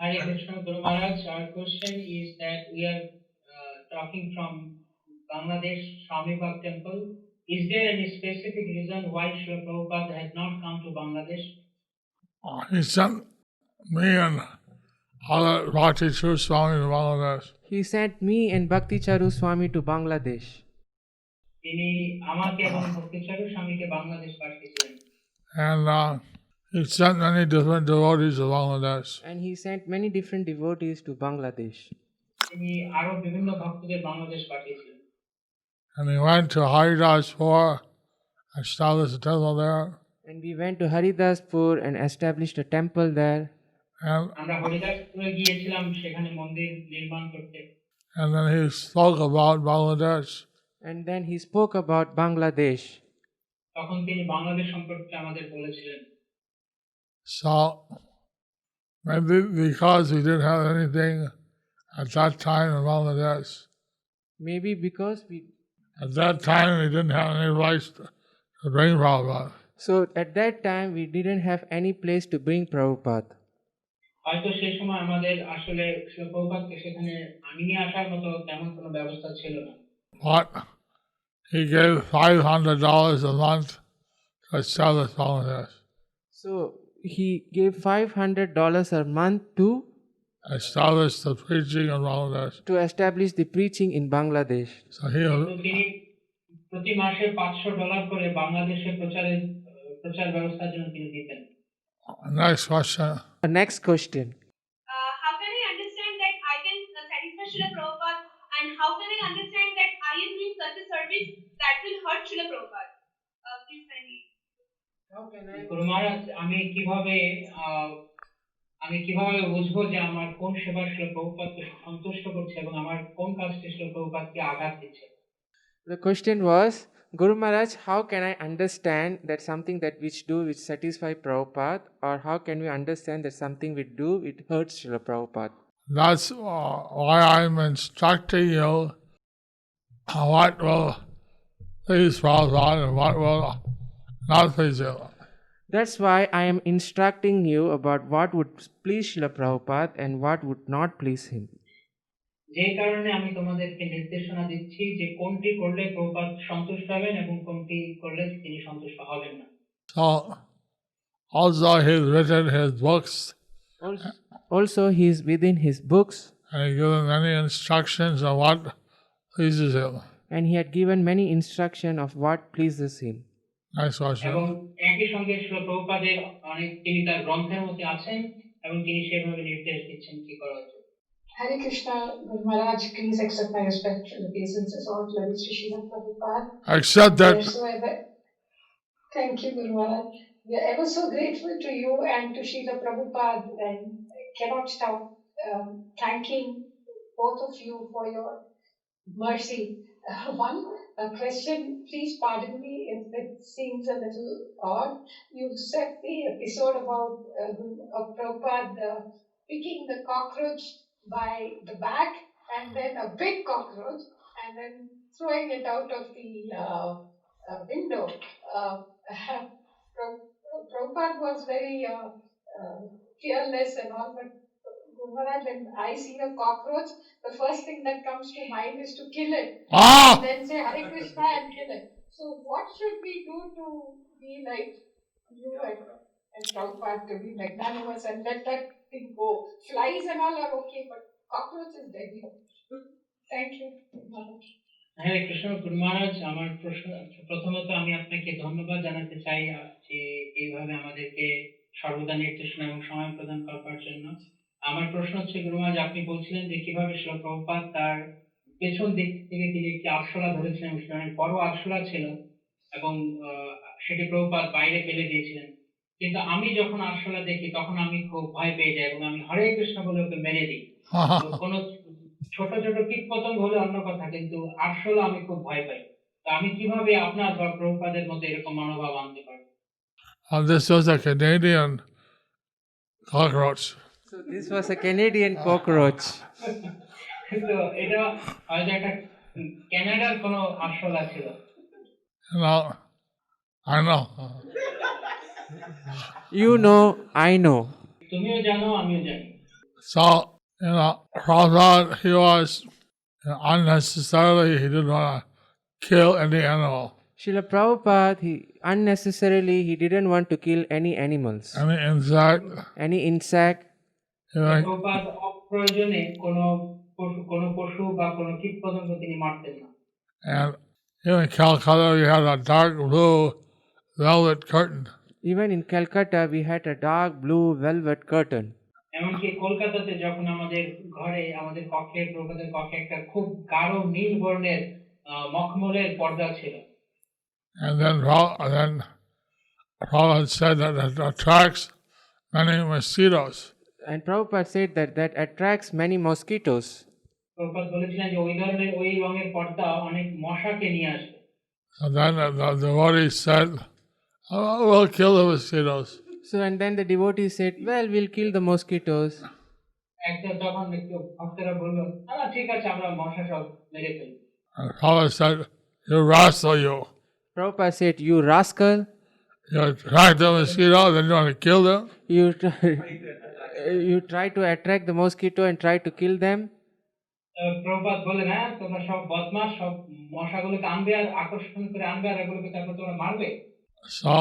Hare Krishna, Guru Maharaj, our question is that we are talking from Bangladesh Swami temple. Is there any specific reason why Srila Prabhupada has not come to Bangladesh? He sent me and other Bhakti True Swami to Bangladesh. He sent me and Bhakti Charu Swami to Bangladesh. তিনি আমাকে এবং ভক্তিচারু স্বামীকে বাংলাদেশ পাঠিয়েছিলেন। And he sent many different devotees to Bangladesh. And he sent many different devotees to Bangladesh. তিনি আরো বিভিন্ন ভক্তদের বাংলাদেশ পাঠিয়েছিলেন। And he went to Haridaspur, established a temple there. And we went to Haridaspur and established a temple there. And, আমরা হরিদাসপুরে গিয়েছিলাম সেখানে মন্দির নির্মাণ করতে। and then he spoke about Bangladesh. And then he spoke about Bangladesh. তখন তিনি বাংলাদেশ সম্পর্কে আমাদের বলেছিলেন। So maybe because we didn't have anything at that time in Bangladesh, Maybe because at that time we didn't have any rights to bring Prabhupada. so at that time we didn't have any place to bring Prabhupada. হয়তো সেই সময় আমাদের আসলে শিল প্রভুপাদকে সেখানে নিয়ে আসার মতো তেমন কোনো ব্যবস্থা ছিল না। But he gave $500 a month to establish Bangladesh. So he gave $500 a month Establish the preaching in Bangladesh. to establish the preaching in Bangladesh. So he তো তিনি প্রতি মাসে $500 করে বাংলাদেশে প্রচার ব্যবস্থার জন্য তিনি দিতেন। next question. Next question. How can I understand that I can satisfy Srila Prabhupada, and how can I understand that I am doing such a service that will hurt Srila Prabhupada? Please kindly. গুরু মহারাজ, আমি কিভাবে বুঝবো যে আমার কোন সেবা শিল প্রভুপাদকে সন্তুষ্ট করছে এবং আমার কোন কাজটি শিল প্রভুপাদকে আঘাত দিচ্ছে? The question was, Guru Maharaj, how can I understand that something that which satisfy Prabhupada, or how can we understand that something we do it hurts Srila Prabhupada? That's why I'm instructing you what will please Prabhupada and what will not please you. That's why I am instructing you about what would please Srila Prabhupada and what would not please him. যে কারণে আমি তোমাদেরকে নির্দেশনা দিচ্ছি যে কোনটি করলে প্রভুপাদ সন্তুষ্ট হবেন এবং কোনটি করলে তিনি সন্তুষ্ট হবেন না। So, also he's written his books Also, he is within his books, and he's given many instructions on what pleases him. and he had given many instruction of what pleases him. Next এবং question. একই সঙ্গে শ্রীল প্রভুপাদের অনেক তিনি তার গ্রন্থের মধ্যে আছেন এবং তিনি সেভাবে নির্দেশ দিচ্ছেন কি করা উচিত। Hare Krishna, Guru Maharaj, please accept my respectful obeisances. All glory to Srila Prabhupada. Accept that. Thank you, Guru Maharaj. We are ever so grateful to you and to Srila Prabhupada, and cannot stop thanking both of you for your mercy. One question, please pardon me if it seems a little odd. You said the episode about Prabhupada picking the cockroach by the back, and then a big cockroach, and then throwing it out of the window. Prabhupada was very fearless and all, but Guru Maharaj, when I see a cockroach, the first thing that comes to mind is to kill it. And then say Hare Krishna and kill it. So what should we do to be like you and Prabhupada, to be magnanimous and let that thing go? Flies and all are okay, but cockroach is deadly. Thank you, Guru Maharaj. হরে কৃষ্ণ। গুরু মহারাজ, আমার প্রশ্ন, প্রথমত আমি আপনাকে ধন্যবাদ জানাতে চাই যে এইভাবে আমাদেরকে সর্বদা নির্দেশনা এবং সময় প্রদান করবার জন্য। আমার প্রশ্ন হচ্ছে গুরু মহারাজ, আপনি বলছিলেন যে কিভাবে শ্রীল প্রভুপাদ তার পেছন দিক থেকে তিনি একটি আরশোলা ধরেছিলেন, সেটা অনেক বড় আরশোলা ছিল এবং সেটি প্রভুপাদ বাইরে ফেলে দিয়েছিলেন। কিন্তু আমি যখন আরশোলা দেখি তখন আমি খুব ভয় পেয়ে যাই এবং আমি হরে কৃষ্ণ বলে ওকে মেরে দিই। কোন ছোট ছোট কীটপতঙ্গ হলে অন্য কথা, কিন্তু আরশোলা আমি খুব ভয় পাই। তো আমি কিভাবে আপনার বা প্রভুপাদের মধ্যে এরকম মনোভাব আনতে পারবো? This was a Canadian cockroach. So this was a Canadian cockroach. তো এটা হয়তো একটা কানাডার কোনো আরশোলা ছিল। I know. You know, I know. তুমিও জানো, আমিও জানি। So, Prabhupada, he was unnecessarily, he didn't want to kill any animal. Srila Prabhupada, he didn't want to kill any animals, Any insect. any insect. Prabhupada অপ্রয়োজনে কোনো পশু বা কোনো কীটপতঙ্গ তিনি মারতেন না। And in Calcutta, we had a dark blue velvet curtain. Even in Calcutta, we had a dark blue velvet curtain. এমনকি কলকাতাতে যখন আমাদের ঘরে, আমাদের কক্ষে, প্রভুপাদের কক্ষে একটা খুব গাঢ় নীল বর্ণের মখমলের পর্দা ছিল। And then Prabhupada said that it attracts many mosquitoes. And Prabhupada said that attracts many mosquitoes. Prabhupada বলেছিলেন যে ওই ধরনের ওই রঙের পর্দা অনেক মশাকে নিয়ে আসে। So then the devotee said, "Oh, we'll kill the mosquitoes." So and then the devotee said, well, we'll kill the mosquitoes. একটা তখন একটু ভক্তরা বলল, ঠিক আছে, আমরা মশা সব মেরে ফেলব। And Prabhupada said, "You rascal, you. Prabhupada said, you rascal. You attract the mosquito, then you want to kill them?" You try to attract the mosquito and try to kill them. Prabhupada বললেন, হ্যাঁ, তোমরা সব বদমাশ, সব মশাগুলোকে আনবে আর আকর্ষণ করে আনবে আর এগুলোকে তারপর তোমরা মারবে। So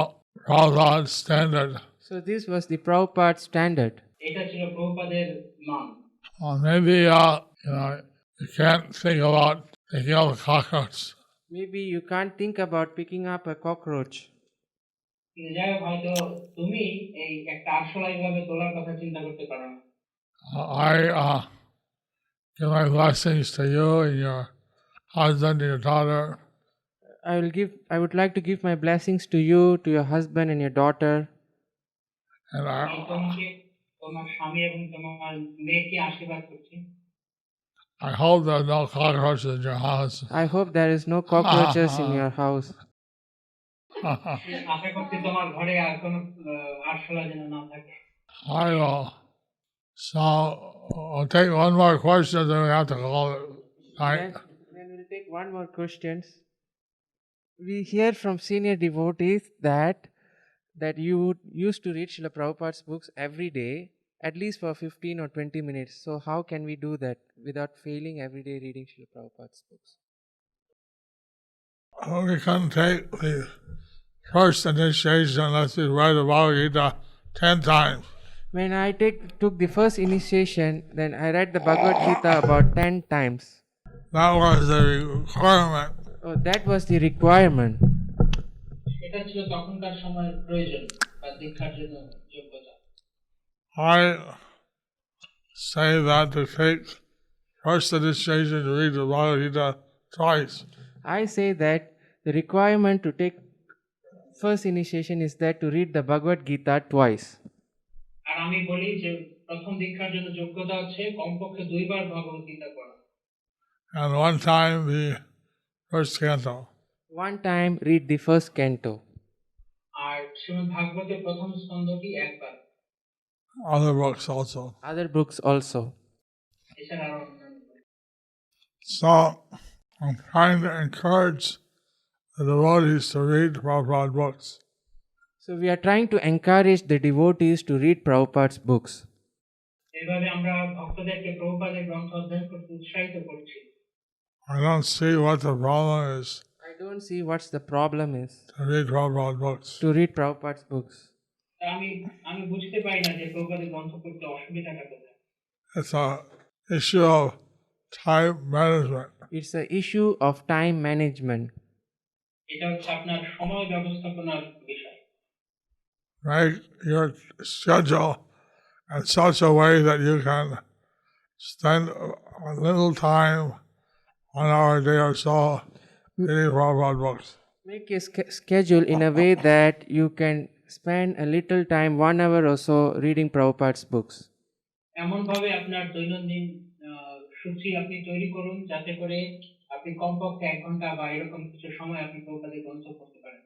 Prabhupada's standard. So this was the Prabhupada standard. এটা ছিল প্রভুপাদের মান। Maybe you can't think about picking up a cockroach. Maybe you can't think about picking up a cockroach. যাই হোক, হয়তো তুমি এই একটা আরশোলা এইভাবে তোলার কথা চিন্তা করতে পারো না। I give my blessings to you and your husband and your daughter. I would like to give my blessings to you, to your husband and your daughter. And তোমাকে, তোমার স্বামী এবং তোমার মেয়েকে আশীর্বাদ করছি। I hope there are no cockroaches in your house. I hope there is no cockroaches in your house. আশা করছি তোমার ঘরে আর কোনো আরশোলা যেন না থাকে। I will. So I'll take one more question, then we have to call it night. Then we'll take one more questions. We hear from senior devotees that you used to read Srila Prabhupada's books every day, at least for 15 or 20 minutes. So how can we do that without failing every day reading Srila Prabhupada's books? We can take the first initiation, let's see, read the Bhagavad Gita 10 times. When I took the first initiation, then I read the Bhagavad Gita about 10 times. That was the requirement. Oh, that was the requirement. এটা ছিল তখনকার সময়ের প্রয়োজন বা দীক্ষার জন্য যোগ্যতা। I say that to take first initiation to read the Bhagavad Gita twice. I say that the requirement to take first initiation is that to read the Bhagavad Gita twice. আর আমি বলি যে প্রথম দীক্ষার জন্য যোগ্যতা হচ্ছে কমপক্ষে 2 বার ভগবত গীতা পড়া। And one time the first canto. One time read the first canto. আর শ্রীমদ্ ভাগবতের প্রথম স্কন্ধটি একবার। Other books also. Other books also. এছাড়া আরো অন্যান্য বই। So I'm trying to encourage the devotees to read Prabhupada books. So we are trying to encourage the devotees to read Prabhupada's books. এভাবে আমরা ভক্তদেরকে প্রভুপাদের গ্রন্থ অধ্যয়ন করতে উৎসাহিত করছি। I don't see what the problem is I don't see what's the problem is to read Prabhupada books. to read Prabhupada's books. আমি বুঝতে পারি না যে প্রভুপাদের গ্রন্থ পড়তে অসুবিধাটা কোথায়। It's a issue of time management. It's an issue of time management. এটা হচ্ছে আপনার সময় ব্যবস্থাপনার বিষয়। Make your schedule in such a way that you can spend a little time, 1 hour a day or so, reading Prabhupada books. Make a schedule in a way that you can spend a little time, 1 hour or so, reading Prabhupada's books. এমন ভাবে আপনার দৈনন্দিন সূচি আপনি তৈরি করুন যাতে করে আপনি কমপক্ষে 1 ঘন্টা বা এরকম কিছু সময় আপনি প্রভুপাদের গ্রন্থ পড়তে পারেন।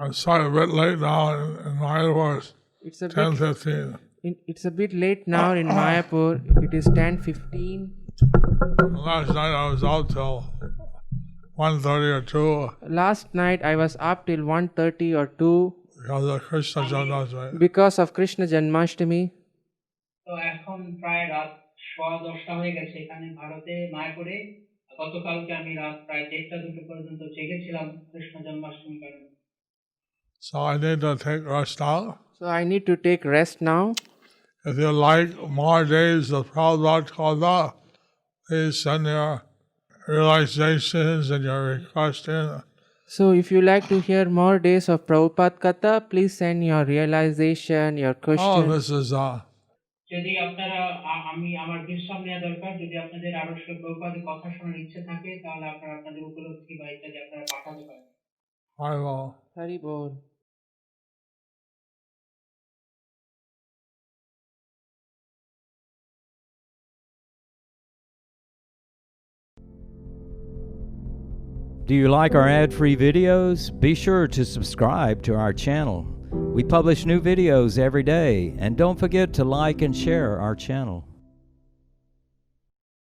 I'm sorry, a bit late now in Mayapur. It's a 10:15. It's a bit late now in Mayapur. It is 10:15. Last night I was out till 1:30 or 2 Last night I was up till 1:30 or 2 because of Krishna Janmashtami. because of Krishna Janmashtami. তো এখন প্রায় রাত 10:30 হয়ে গেছে এখানে ভারতে মায়াপুরে। গতকালকে আমি রাত প্রায় 1:30-2 পর্যন্ত জেগেছিলাম কৃষ্ণ জন্মাষ্টমীর কারণে। So I need to take rest now. So I need to take rest now. If you like more days of Prabhupada Katha, please send your realizations and your request in. So if you like to hear more days of Prabhupada Katha, please send your realization, your All question. of this is যদি আপনারা আমি আমার বিশ্রাম নেওয়া দরকার, যদি আপনাদের আরো প্রভুপাদের কথা শোনার ইচ্ছে থাকে তাহলে আপনারা আপনাদের উপলব্ধি বা ইত্যাদি আপনারা পাঠাতে পারেন। I will. Hari Bol. Do you like our ad-free videos? Be sure to subscribe to our channel. We publish new videos every day, and don't forget to like and share our channel.